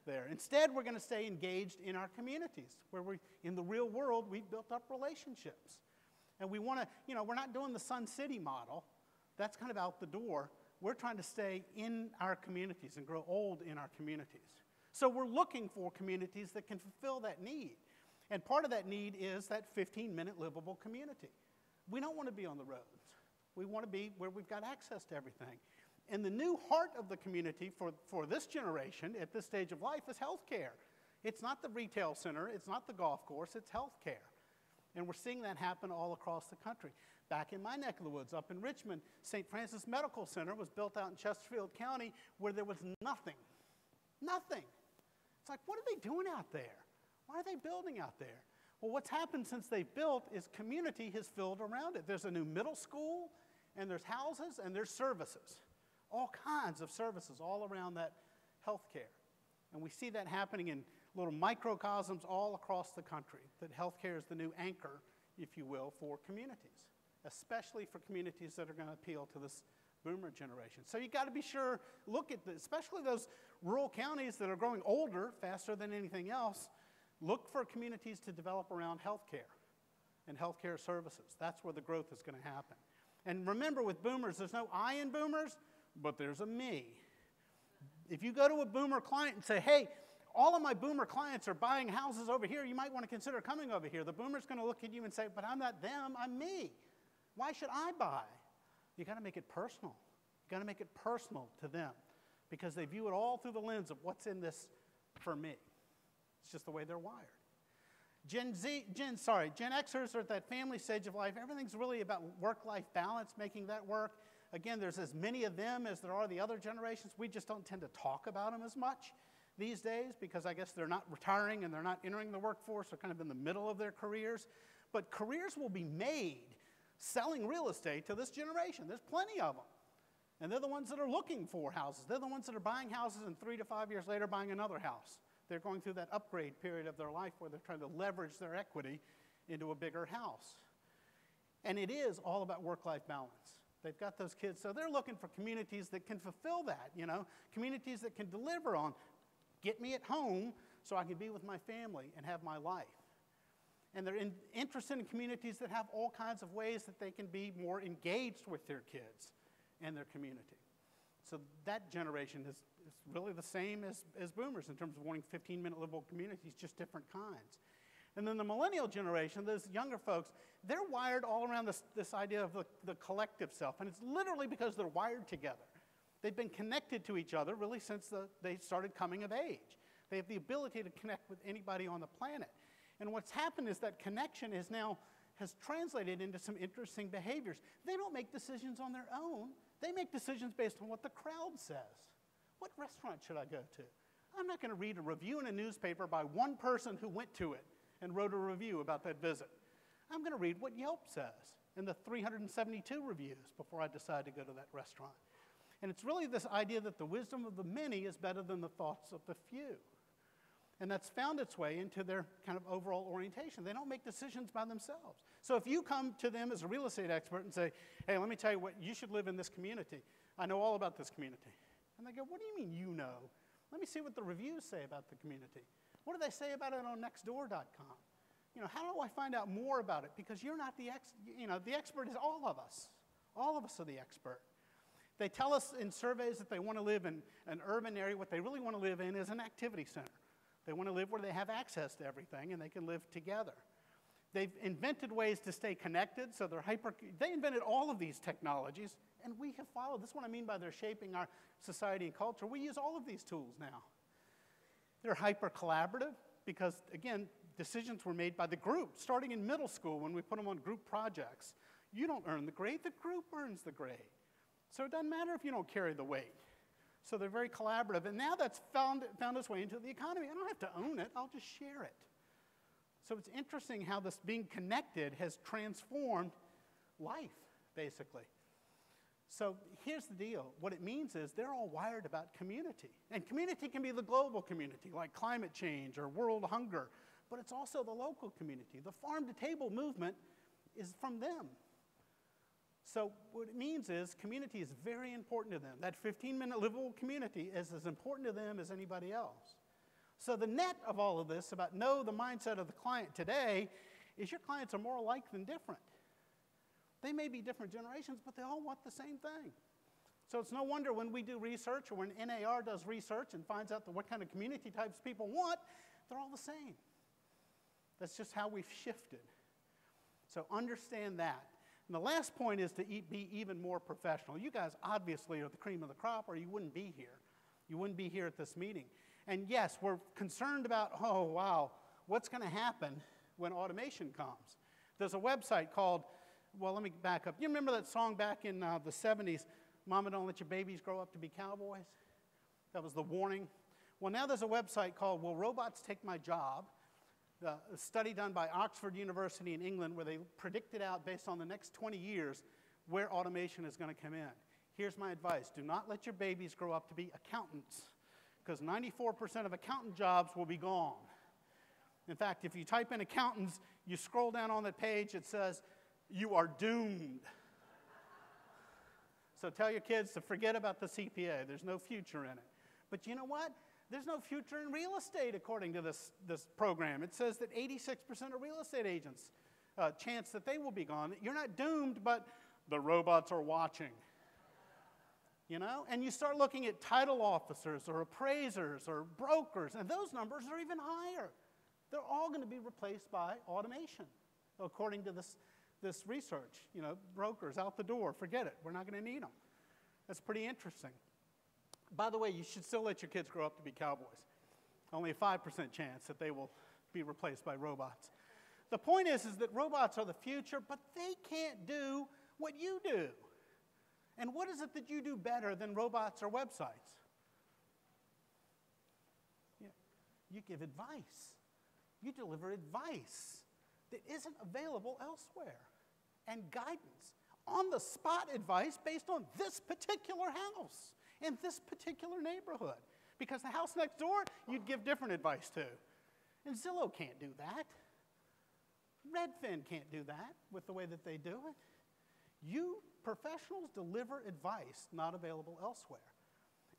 [SPEAKER 3] there. Instead, we're going to stay engaged in our communities where in the real world, we've built up relationships. And we want to, you know, we're not doing the Sun City model. That's kind of out the door. We're trying to stay in our communities and grow old in our communities. So we're looking for communities that can fulfill that need. And part of that need is that 15-minute livable community. We don't want to be on the roads. We want to be where we've got access to everything. And the new heart of the community for this generation at this stage of life is healthcare. It's not the retail center. It's not the golf course. It's healthcare. And we're seeing that happen all across the country. Back in my neck of the woods, up in Richmond, St. Francis Medical Center was built out in Chesterfield County where there was nothing. Nothing. It's like, what are they doing out there? Why are they building out there? Well, what's happened since they've built is community has filled around it. There's a new middle school, and there's houses, and there's services. All kinds of services all around that healthcare. And we see that happening in little microcosms all across the country, that healthcare is the new anchor, if you will, for communities, especially for communities that are going to appeal to this boomer generation. So you got to be sure, look at especially those rural counties that are growing older faster than anything else. Look for communities to develop around healthcare and healthcare services. That's where the growth is going to happen. And remember, with boomers, there's no I in boomers, but there's a me. If you go to a boomer client and say, hey, all of my boomer clients are buying houses over here, you might want to consider coming over here. The boomer's going to look at you and say, but I'm not them, I'm me. Why should I buy? You got to make it personal. You got to make it personal to them because they view it all through the lens of what's in this for me. It's just the way they're wired. Gen Xers are at that family stage of life. Everything's really about work-life balance, making that work. Again, there's as many of them as there are the other generations. We just don't tend to talk about them as much these days because I guess they're not retiring and they're not entering the workforce. They're kind of in the middle of their careers. But careers will be made selling real estate to this generation. There's plenty of them. And they're the ones that are looking for houses. They're the ones that are buying houses and 3 to 5 years later buying another house. They're going through that upgrade period of their life where they're trying to leverage their equity into a bigger house. And it is all about work-life balance. They've got those kids, so they're looking for communities that can fulfill that, you know, communities that can deliver on, get me at home so I can be with my family and have my life. And they're interested in communities that have all kinds of ways that they can be more engaged with their kids and their community. So that generation is really the same as boomers in terms of wanting 15-minute livable communities, just different kinds. And then the millennial generation, those younger folks, they're wired all around this idea of the collective self. And it's literally because they're wired together. They've been connected to each other really since they started coming of age. They have the ability to connect with anybody on the planet. And what's happened is that connection has translated into some interesting behaviors. They don't make decisions on their own. They make decisions based on what the crowd says. What restaurant should I go to? I'm not going to read a review in a newspaper by one person who went to it and wrote a review about that visit. I'm going to read what Yelp says in the 372 reviews before I decide to go to that restaurant. And it's really this idea that the wisdom of the many is better than the thoughts of the few. And that's found its way into their kind of overall orientation. They don't make decisions by themselves. So if you come to them as a real estate expert and say, hey, let me tell you what, you should live in this community. I know all about this community. And they go, what do you mean you know? Let me see what the reviews say about the community. What do they say about it on nextdoor.com? You know, how do I find out more about it? Because you're not the the expert is all of us. All of us are the expert. They tell us in surveys that they want to live in an urban area. What they really want to live in is an activity center. They want to live where they have access to everything and they can live together. They've invented ways to stay connected, so they invented all of these technologies, and we have followed. This is what I mean by they're shaping our society and culture. We use all of these tools now. They're hyper-collaborative because, again, decisions were made by the group, starting in middle school when we put them on group projects. You don't earn the grade, the group earns the grade. So it doesn't matter if you don't carry the weight. So they're very collaborative, and now that's found its way into the economy. I don't have to own it, I'll just share it. So it's interesting how this being connected has transformed life, basically. So here's the deal. What it means is they're all wired about community. And community can be the global community, like climate change or world hunger, but it's also the local community. The farm-to-table movement is from them. So what it means is community is very important to them. That 15-minute livable community is as important to them as anybody else. So the net of all of this about know the mindset of the client today is your clients are more alike than different. They may be different generations, but they all want the same thing. So it's no wonder when we do research or when NAR does research and finds out what kind of community types people want, they're all the same. That's just how we've shifted. So understand that. And the last point is to be even more professional. You guys obviously are the cream of the crop or you wouldn't be here. You wouldn't be here at this meeting. And yes, we're concerned about, oh, wow, what's going to happen when automation comes? There's a website called, well, let me back up. You remember that song back in the 70s, Mama, Don't Let Your Babies Grow Up to Be Cowboys? That was the warning. Well, now there's a website called Will Robots Take My Job? A study done by Oxford University in England where they predicted out based on the next 20 years where automation is going to come in. Here's my advice. Do not let your babies grow up to be accountants because 94% of accountant jobs will be gone. In fact, if you type in accountants, you scroll down on that page, it says, you are doomed. So tell your kids to forget about the CPA. There's no future in it. But you know what? There's no future in real estate, according to this program. It says that 86% of real estate agents, chance that they will be gone. You're not doomed, but the robots are watching. You know? And you start looking at title officers or appraisers or brokers, and those numbers are even higher. They're all going to be replaced by automation, according to this research. You know, brokers out the door, forget it. We're not going to need them. That's pretty interesting. By the way, you should still let your kids grow up to be cowboys. Only a 5% chance that they will be replaced by robots. The point is that robots are the future, but they can't do what you do. And what is it that you do better than robots or websites? You give advice. You deliver advice that isn't available elsewhere. And guidance. On-the-spot advice based on this particular house in this particular neighborhood. Because the house next door, you'd give different advice to. And Zillow can't do that. Redfin can't do that with the way that they do it. You professionals deliver advice not available elsewhere.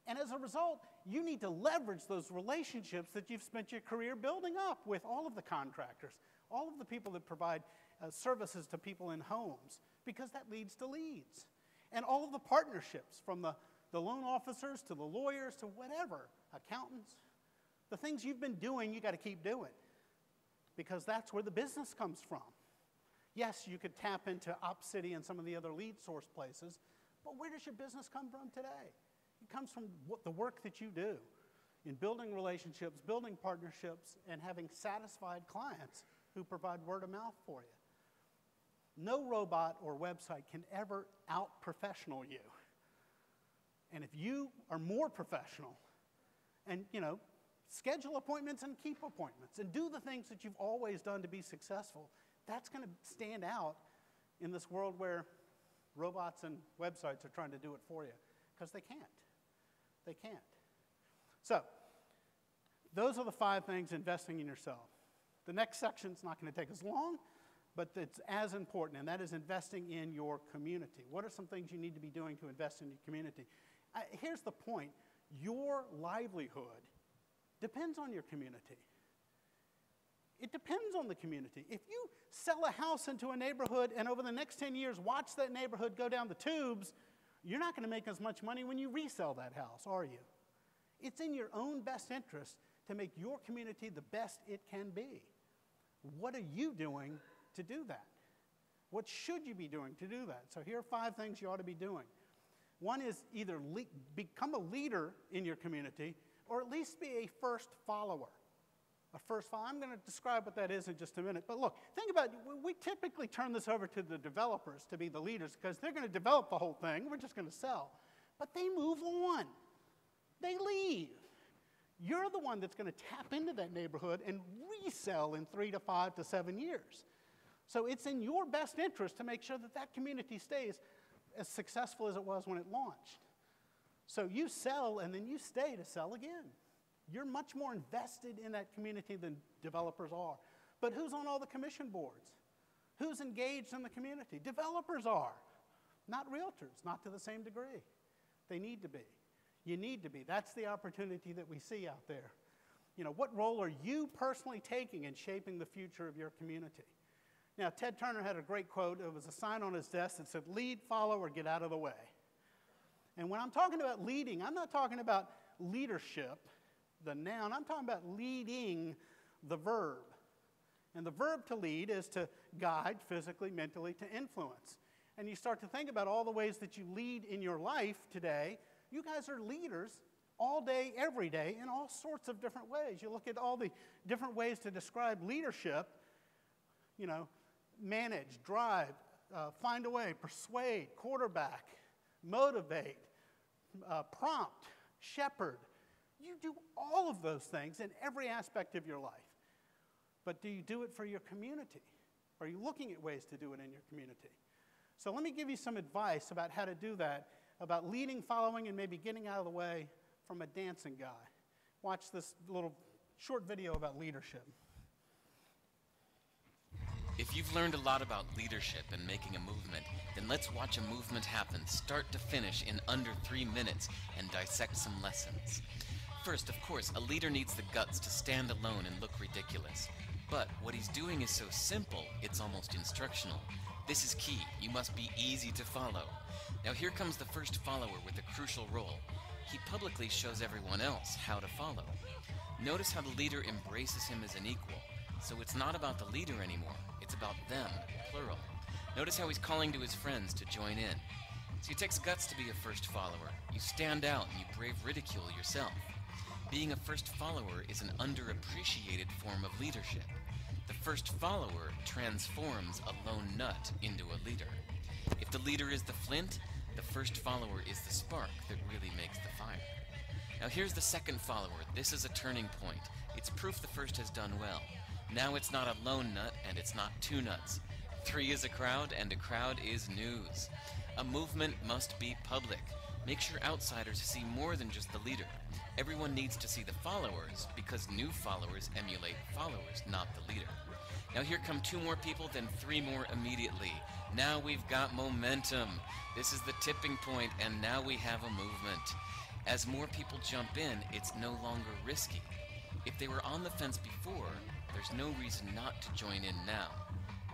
[SPEAKER 3] And as a result, you need to leverage those relationships that you've spent your career building up with all of the contractors, all of the people that provide services to people in homes, because that leads to leads. And all of the partnerships from the loan officers to the lawyers to whatever, accountants, the things you've been doing, you got to keep doing because that's where the business comes from. Yes, you could tap into OpCity and some of the other lead source places, but where does your business come from today? It comes from the work that you do in building relationships, building partnerships, and having satisfied clients who provide word of mouth for you. No robot or website can ever out-professional you. And if you are more professional, and schedule appointments and keep appointments and do the things that you've always done to be successful. That's going to stand out in this world where robots and websites are trying to do it for you, because they can't. They can't. So, those are the 5 things investing in yourself. The next section's not going to take as long, but it's as important, and that is investing in your community. What are some things you need to be doing to invest in your community? Here's the point. Your livelihood depends on your community. It depends on the community. If you sell a house into a neighborhood and over the next 10 years watch that neighborhood go down the tubes, you're not going to make as much money when you resell that house, are you? It's in your own best interest to make your community the best it can be. What are you doing to do that? What should you be doing to do that? So here are 5 things you ought to be doing. One is either become a leader in your community, or at least be a first follower. I'm going to describe what that is in just a minute. But look, think about it. We typically turn this over to the developers to be the leaders because they're going to develop the whole thing. We're just going to sell. But they move on. They leave. You're the one that's going to tap into that neighborhood and resell in 3 to 5 to 7 years. So it's in your best interest to make sure that that community stays as successful as it was when it launched. So you sell and then you stay to sell again. You're much more invested in that community than developers are. But who's on all the commission boards? Who's engaged in the community? Developers are, not realtors, not to the same degree. They need to be. You need to be. That's the opportunity that we see out there. You know, what role are you personally taking in shaping the future of your community? Now, Ted Turner had a great quote. It was a sign on his desk that said, "Lead, follow, or get out of the way." And when I'm talking about leading, I'm not talking about leadership, the noun. I'm talking about leading, the verb. And the verb to lead is to guide physically, mentally, to influence. And you start to think about all the ways that you lead in your life today. You guys are leaders all day, every day, in all sorts of different ways. You look at all the different ways to describe leadership, you know, manage, drive, find a way, persuade, quarterback, motivate, prompt, shepherd. You do all of those things in every aspect of your life. But do you do it for your community? Are you looking at ways to do it in your community? So let me give you some advice about how to do that, about leading, following, and maybe getting out of the way from a dancing guy. Watch this little short video about leadership.
[SPEAKER 5] If you've learned a lot about leadership and making a movement, then let's watch a movement happen start to finish in under 3 minutes and dissect some lessons. First, of course, a leader needs the guts to stand alone and look ridiculous. But what he's doing is so simple, it's almost instructional. This is key. You must be easy to follow. Now here comes the first follower with a crucial role. He publicly shows everyone else how to follow. Notice how the leader embraces him as an equal. So it's not about the leader anymore. It's about them, plural. Notice how he's calling to his friends to join in. So it takes guts to be a first follower. You stand out and you brave ridicule yourself. Being a first follower is an underappreciated form of leadership. The first follower transforms a lone nut into a leader. If the leader is the flint, the first follower is the spark that really makes the fire. Now here's the second follower. This is a turning point. It's proof the first has done well. Now it's not a lone nut and it's not 2 nuts. 3 is a crowd and a crowd is news. A movement must be public. Make sure outsiders see more than just the leader. Everyone needs to see the followers because new followers emulate followers, not the leader. Now here come 2 more people, then 3 more immediately. Now we've got momentum. This is the tipping point, and now we have a movement. As more people jump in, it's no longer risky. If they were on the fence before, there's no reason not to join in now.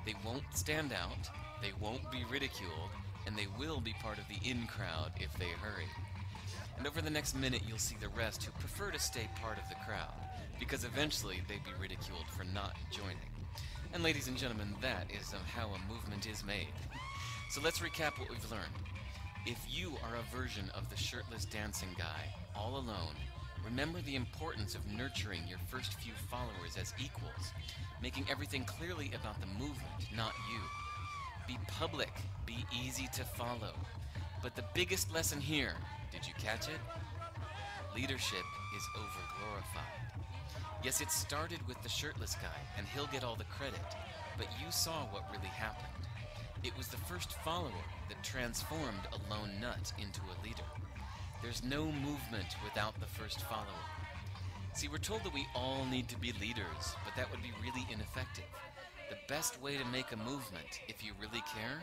[SPEAKER 5] They won't stand out, they won't be ridiculed, and they will be part of the in crowd if they hurry. And over the next minute, you'll see the rest who prefer to stay part of the crowd, because eventually they'd be ridiculed for not joining. And ladies and gentlemen, that is how a movement is made. So let's recap what we've learned. If you are a version of the shirtless dancing guy, all alone, remember the importance of nurturing your first few followers as equals, making everything clearly about the movement, not you. Be public, be easy to follow. But the biggest lesson here, did you catch it? leadership is overglorified. Yes, it started with the shirtless guy, and he'll get all the credit, but you saw what really happened. It was the first follower that transformed a lone nut into a leader. There's no movement without the first follower. See, we're told that we all need to be leaders, but that would be really ineffective. The best way to make a movement, if you really care,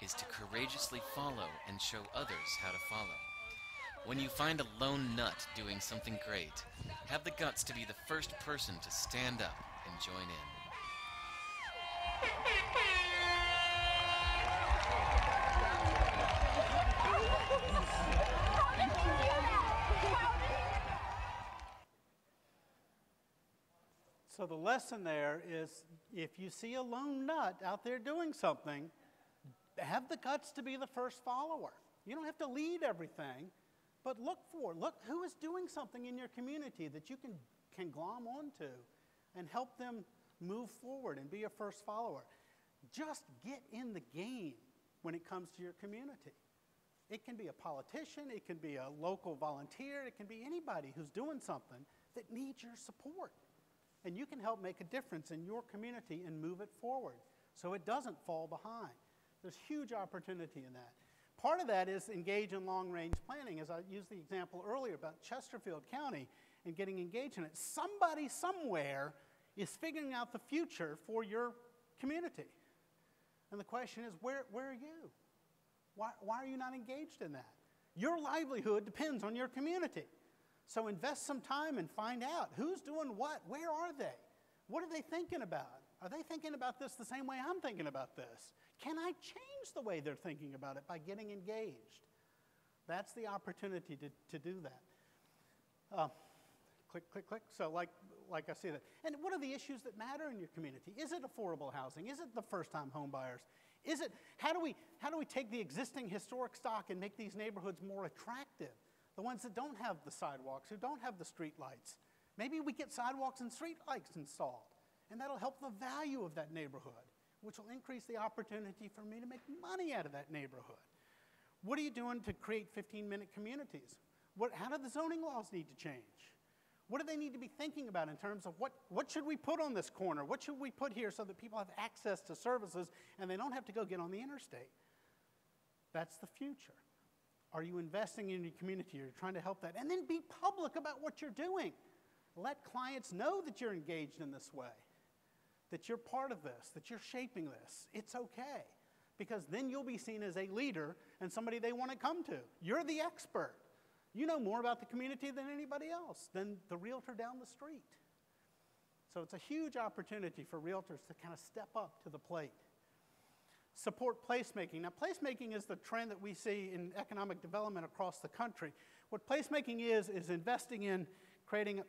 [SPEAKER 5] is to courageously follow and show others how to follow. When you find a lone nut doing something great, have the guts to be the first person to stand up and join in.
[SPEAKER 3] So the lesson there is, if you see a lone nut out there doing something, have the guts to be the first follower. You don't have to lead everything, but look who is doing something in your community that you can glom onto and help them move forward and be a first follower. Just get in the game when it comes to your community. It can be a politician, it can be a local volunteer, it can be anybody who's doing something that needs your support. And you can help make a difference in your community and move it forward so it doesn't fall behind. There's huge opportunity in that. Part of that is engage in long-range planning, as I used the example earlier about Chesterfield County and getting engaged in it. Somebody somewhere is figuring out the future for your community. And the question is, where are you? Why are you not engaged in that? Your livelihood depends on your community. So invest some time and find out who's doing what, where are they? What are they thinking about? Are they thinking about this the same way I'm thinking about this? Can I change the way they're thinking about it by getting engaged? That's the opportunity to do that. Click, click, click. So like I see that. And what are the issues that matter in your community? Is it affordable housing? Is it the first-time home buyers? Is it, how do we take the existing historic stock and make these neighborhoods more attractive? The ones that don't have the sidewalks, who don't have the street lights. Maybe we get sidewalks and street lights installed, and that'll help the value of that neighborhood, which will increase the opportunity for me to make money out of that neighborhood. What are you doing to create 15-minute communities? How do the zoning laws need to change? What do they need to be thinking about in terms of what should we put on this corner? What should we put here so that people have access to services and they don't have to go get on the interstate? That's the future. Are you investing in your community? Are you trying to help that? And then be public about what you're doing. Let clients know that you're engaged in this way, that you're part of this, that you're shaping this. It's okay, because then you'll be seen as a leader and somebody they want to come to. You're the expert. You know more about the community than anybody else, than the realtor down the street. So it's a huge opportunity for realtors to kind of step up to the plate. Support placemaking. Now, placemaking is the trend that we see in economic development across the country. What placemaking is investing in creating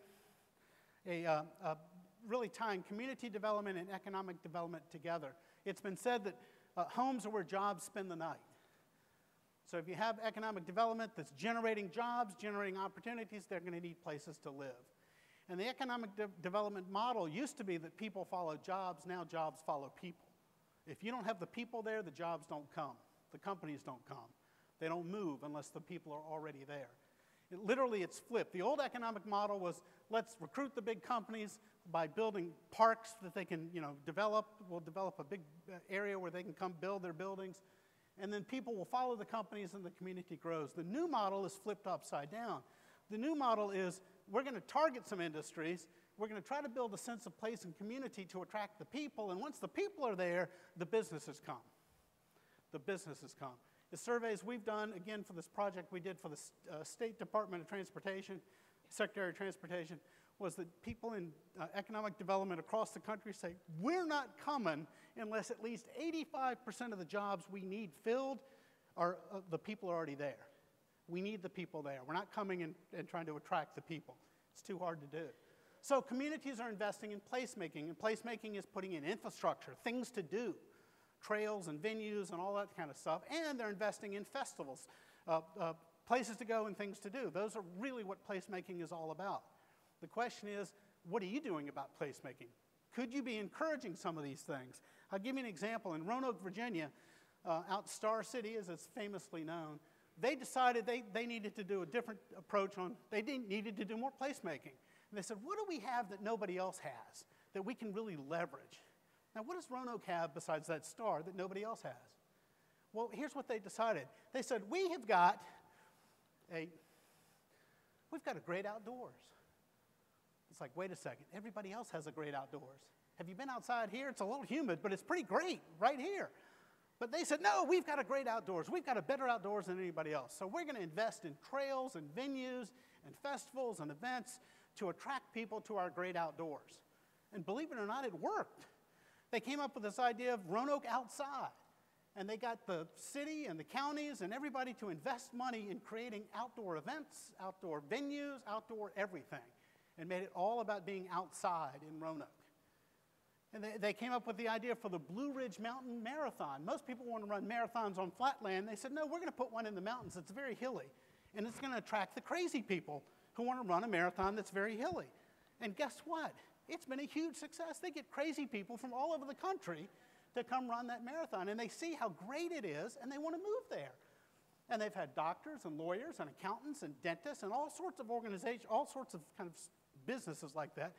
[SPEAKER 3] really tying community development and economic development together. It's been said that homes are where jobs spend the night. So if you have economic development that's generating jobs, generating opportunities, they're going to need places to live. And the economic development model used to be that people follow jobs. Now jobs follow people. If you don't have the people there, the jobs don't come. The companies don't come. They don't move unless the people are already there. Literally, it's flipped. The old economic model was, let's recruit the big companies by building parks that they can, develop. We'll develop a big area where they can come build their buildings. And then people will follow the companies and the community grows. The new model is flipped upside down. The new model is, we're going to target some industries. We're going to try to build a sense of place and community to attract the people. And once the people are there, the businesses come. The businesses come. The surveys we've done, again, for this project we did for the State Department of Transportation, Secretary of Transportation, was that people in economic development across the country say, we're not coming unless at least 85% of the jobs we need filled are the people are already there. We need the people there. We're not coming and trying to attract the people. It's too hard to do. So communities are investing in placemaking, and placemaking is putting in infrastructure, things to do, trails and venues and all that kind of stuff, and they're investing in festivals, places to go and things to do. Those are really what placemaking is all about. The question is, what are you doing about placemaking? Could you be encouraging some of these things? I'll give you an example. In Roanoke, Virginia, out Star City, as it's famously known, they decided they needed to do a different approach needed to do more placemaking. And they said, what do we have that nobody else has that we can really leverage? Now, what does Roanoke have besides that star that nobody else has? Well, here's what they decided. They said, we've got a great outdoors. It's like, wait a second, everybody else has a great outdoors. Have you been outside here? It's a little humid, but it's pretty great right here. But they said, no, we've got a great outdoors. We've got a better outdoors than anybody else. So we're going to invest in trails and venues and festivals and events to attract people to our great outdoors. And believe it or not, it worked. They came up with this idea of Roanoke Outside. And they got the city and the counties and everybody to invest money in creating outdoor events, outdoor venues, outdoor everything, and made it all about being outside in Roanoke. And they came up with the idea for the Blue Ridge Mountain Marathon. Most people want to run marathons on flat land. They said, no, we're going to put one in the mountains that's very hilly. And it's going to attract the crazy people who want to run a marathon that's very hilly. And guess what? It's been a huge success. They get crazy people from all over the country to come run that marathon. And they see how great it is, and they want to move there. And they've had doctors and lawyers and accountants and dentists and all sorts of organizations, all sorts of kind of businesses like that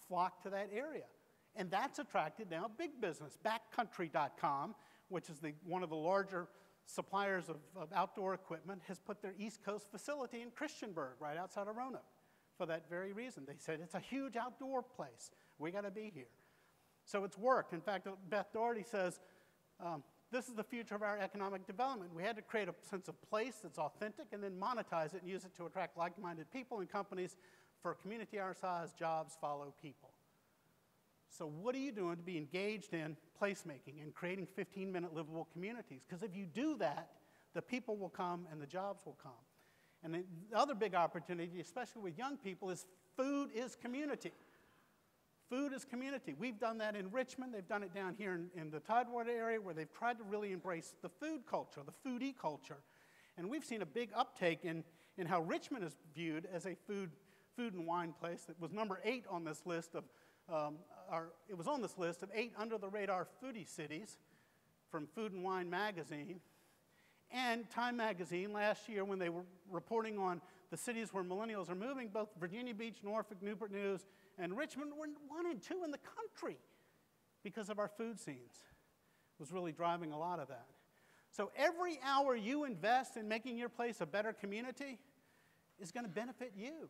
[SPEAKER 3] flock to that area. And that's attracted now big business. Backcountry.com, which is one of the larger suppliers of outdoor equipment, has put their East Coast facility in Christiansburg, right outside of Roanoke, for that very reason. They said, it's a huge outdoor place. We got to be here. So it's worked. In fact, Beth Doherty says, this is the future of our economic development. We had to create a sense of place that's authentic and then monetize it and use it to attract like-minded people and companies. For a community our size, jobs follow people. So what are you doing to be engaged in placemaking and creating 15-minute livable communities? Because if you do that, the people will come and the jobs will come. And the other big opportunity, especially with young people, is food is community. Food is community. We've done that in Richmond. They've done it down here in the Tidewater area where they've tried to really embrace the food culture, the foodie culture. And we've seen a big uptake in how Richmond is viewed as a food and wine place. That was number 8 on this list of it was on this list of 8 under-the-radar foodie cities from Food and Wine magazine. And Time magazine last year, when they were reporting on the cities where millennials are moving, both Virginia Beach, Norfolk, Newport News, and Richmond were 1 and 2 in the country because of our food scenes. It was really driving a lot of that. So every hour you invest in making your place a better community is going to benefit you.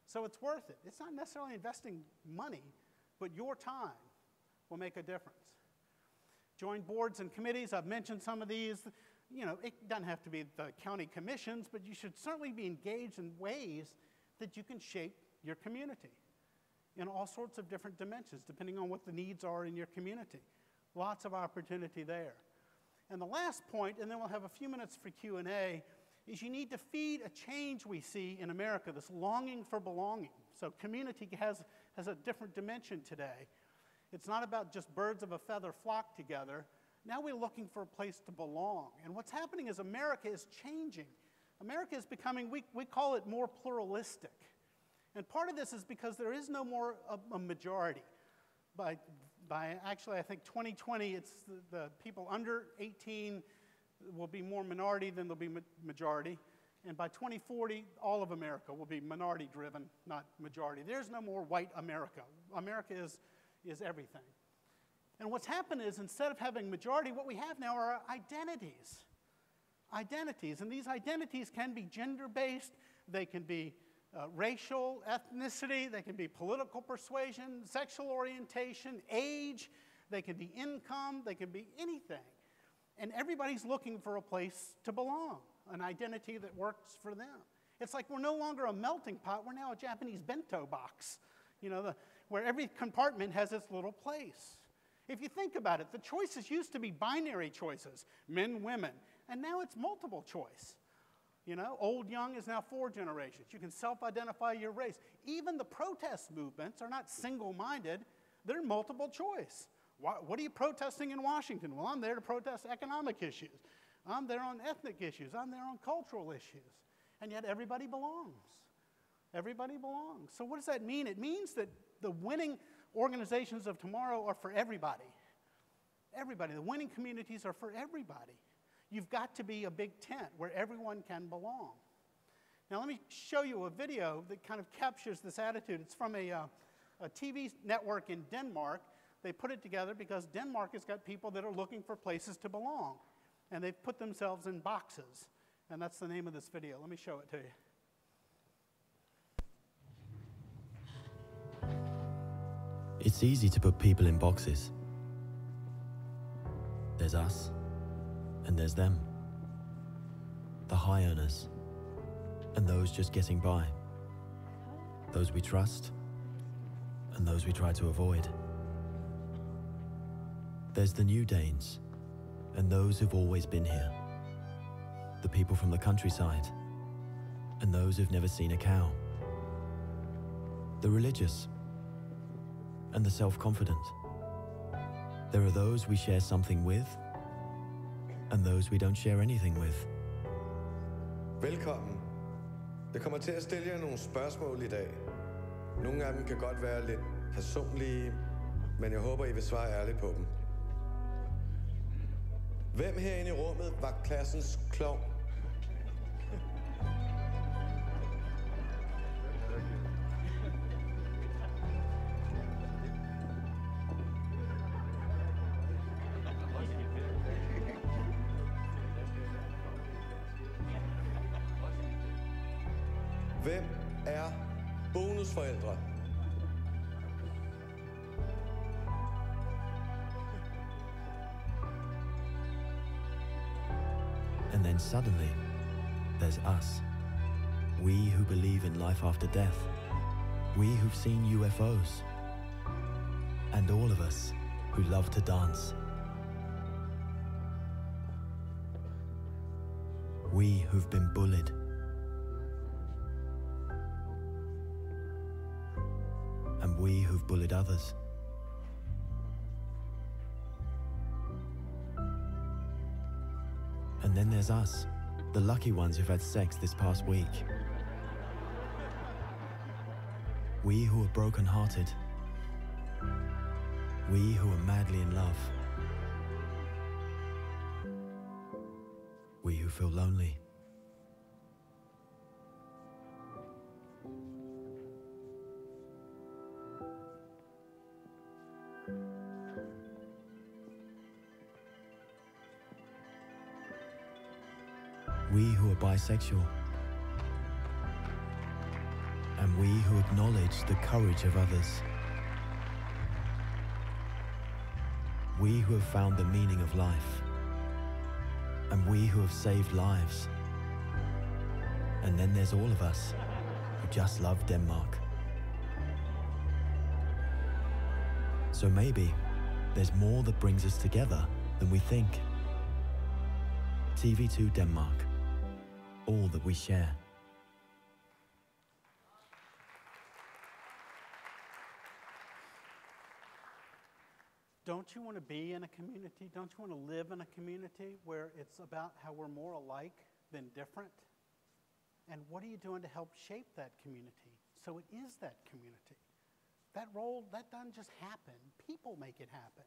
[SPEAKER 3] So it's worth it. It's not necessarily investing money, but your time will make a difference. Join boards and committees. I've mentioned some of these. You know, it doesn't have to be the county commissions, but you should certainly be engaged in ways that you can shape your community in all sorts of different dimensions, depending on what the needs are in your community. Lots of opportunity there. And the last point, and then we'll have a few minutes for Q&A, is you need to feed a change we see in America, this longing for belonging. So community has a different dimension today. It's not about just birds of a feather flock together. Now we're looking for a place to belong. And what's happening is America is changing. America is becoming, we call it more pluralistic. And part of this is because there is no more a majority. By actually, I think 2020, it's the people under 18 will be more minority than they'll be majority. And by 2040, all of America will be minority-driven, not majority. There's no more white America. America is everything. And what's happened is instead of having majority, what we have now are identities. Identities. And these identities can be gender-based. They can be racial, ethnicity. They can be political persuasion, sexual orientation, age. They can be income. They can be anything. And everybody's looking for a place to belong, an identity that works for them. It's like we're no longer a melting pot. We're now a Japanese bento box, you know, where every compartment has its little place. If you think about it, the choices used to be binary choices, men, women, and now it's multiple choice. You know, old, young is now 4 generations. You can self-identify your race. Even the protest movements are not single-minded. They're multiple choice. What are you protesting in Washington? Well, I'm there to protest economic issues. I'm there on ethnic issues. I'm there on cultural issues. And yet everybody belongs. Everybody belongs. So what does that mean? It means that the winning organizations of tomorrow are for everybody. Everybody. The winning communities are for everybody. You've got to be a big tent where everyone can belong. Now let me show you a video that kind of captures this attitude. It's from a TV network in Denmark. They put it together because Denmark has got people that are looking for places to belong. And they've put themselves in boxes. And that's the name of this video. Let me show it to you.
[SPEAKER 6] It's easy to put people in boxes. There's us, and there's them. The high earners, and those just getting by. Those we trust, and those we try to avoid. There's the new Danes, and those who've always been here. The people from the countryside, and those who've never seen a cow. The religious, and the self-confident. There are those we share something with, and those we don't share anything with.
[SPEAKER 7] Velkommen. Jeg kommer til at stille jer nogle spørgsmål i dag. Nogle af dem kan godt være lidt personlige, men jeg håber, I vil svare ærligt på dem. Hvem herinde i rummet var klassens klovn? Hvem er bonusforældre?
[SPEAKER 6] And then suddenly, there's us. We who believe in life after death. We who've seen UFOs. And all of us who love to dance. We who've been bullied. And we who've bullied others. And then there's us, the lucky ones who've had sex this past week. We who are broken-hearted. We who are madly in love. We who feel lonely. We who are bisexual. And we who acknowledge the courage of others. We who have found the meaning of life. And we who have saved lives. And then there's all of us who just love Denmark. So maybe there's more that brings us together than we think. TV2 Denmark. All that we share.
[SPEAKER 3] Don't you want to be in a community? Don't you want to live in a community where it's about how we're more alike than different? And what are you doing to help shape that community so it is that community? That role, that doesn't just happen. People make it happen.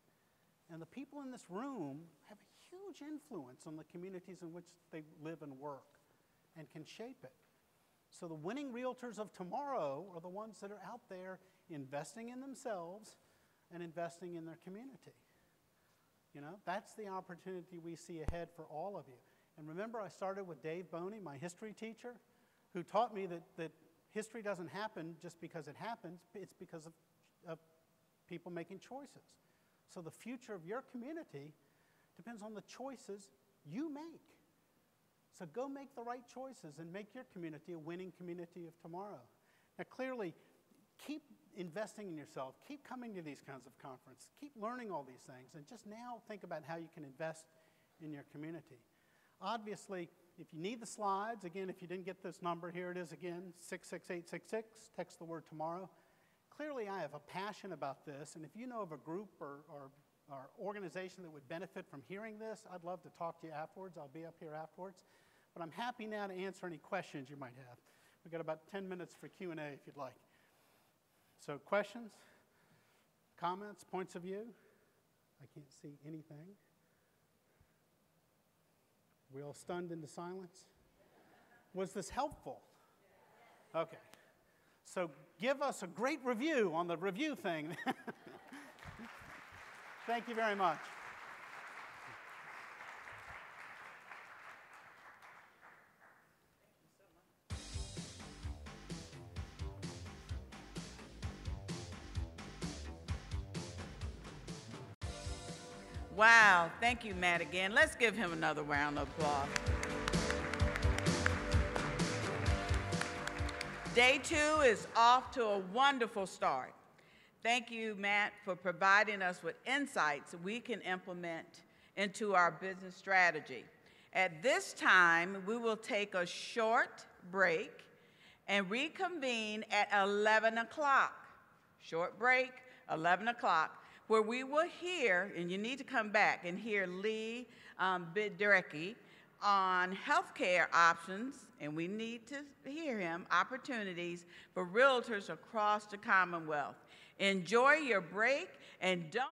[SPEAKER 3] And the people in this room have a huge influence on the communities in which they live and work and can shape it. So the winning realtors of tomorrow are the ones that are out there investing in themselves and investing in their community. You know, that's the opportunity we see ahead for all of you. And remember, I started with Dave Boney, my history teacher, who taught me that history doesn't happen just because it happens. It's because of people making choices. So the future of your community depends on the choices you make. So go make the right choices and make your community a winning community of tomorrow. Now clearly, keep investing in yourself. Keep coming to these kinds of conferences. Keep learning all these things. And just now think about how you can invest in your community. Obviously, if you need the slides, again, if you didn't get this number, here it is again, 66866. Text the word tomorrow. Clearly, I have a passion about this. And if you know of a group or organization that would benefit from hearing this, I'd love to talk to you afterwards. I'll be up here afterwards. But I'm happy now to answer any questions you might have. We've got about 10 minutes for Q&A if you'd like. So questions, comments, points of view? I can't see anything. We all stunned into silence? Was this helpful? Okay. So give us a great review on the review thing. Thank you very much.
[SPEAKER 2] Wow, thank you, Matt, again. Let's give him another round of applause. Day 2 is off to a wonderful start. Thank you, Matt, for providing us with insights we can implement into our business strategy. At this time, we will take a short break and reconvene at 11 o'clock. Short break, 11 o'clock, where we will hear, and you need to come back and hear Lee Biderecki on healthcare options, and we need to hear him, opportunities for realtors across the Commonwealth. Enjoy your break and don't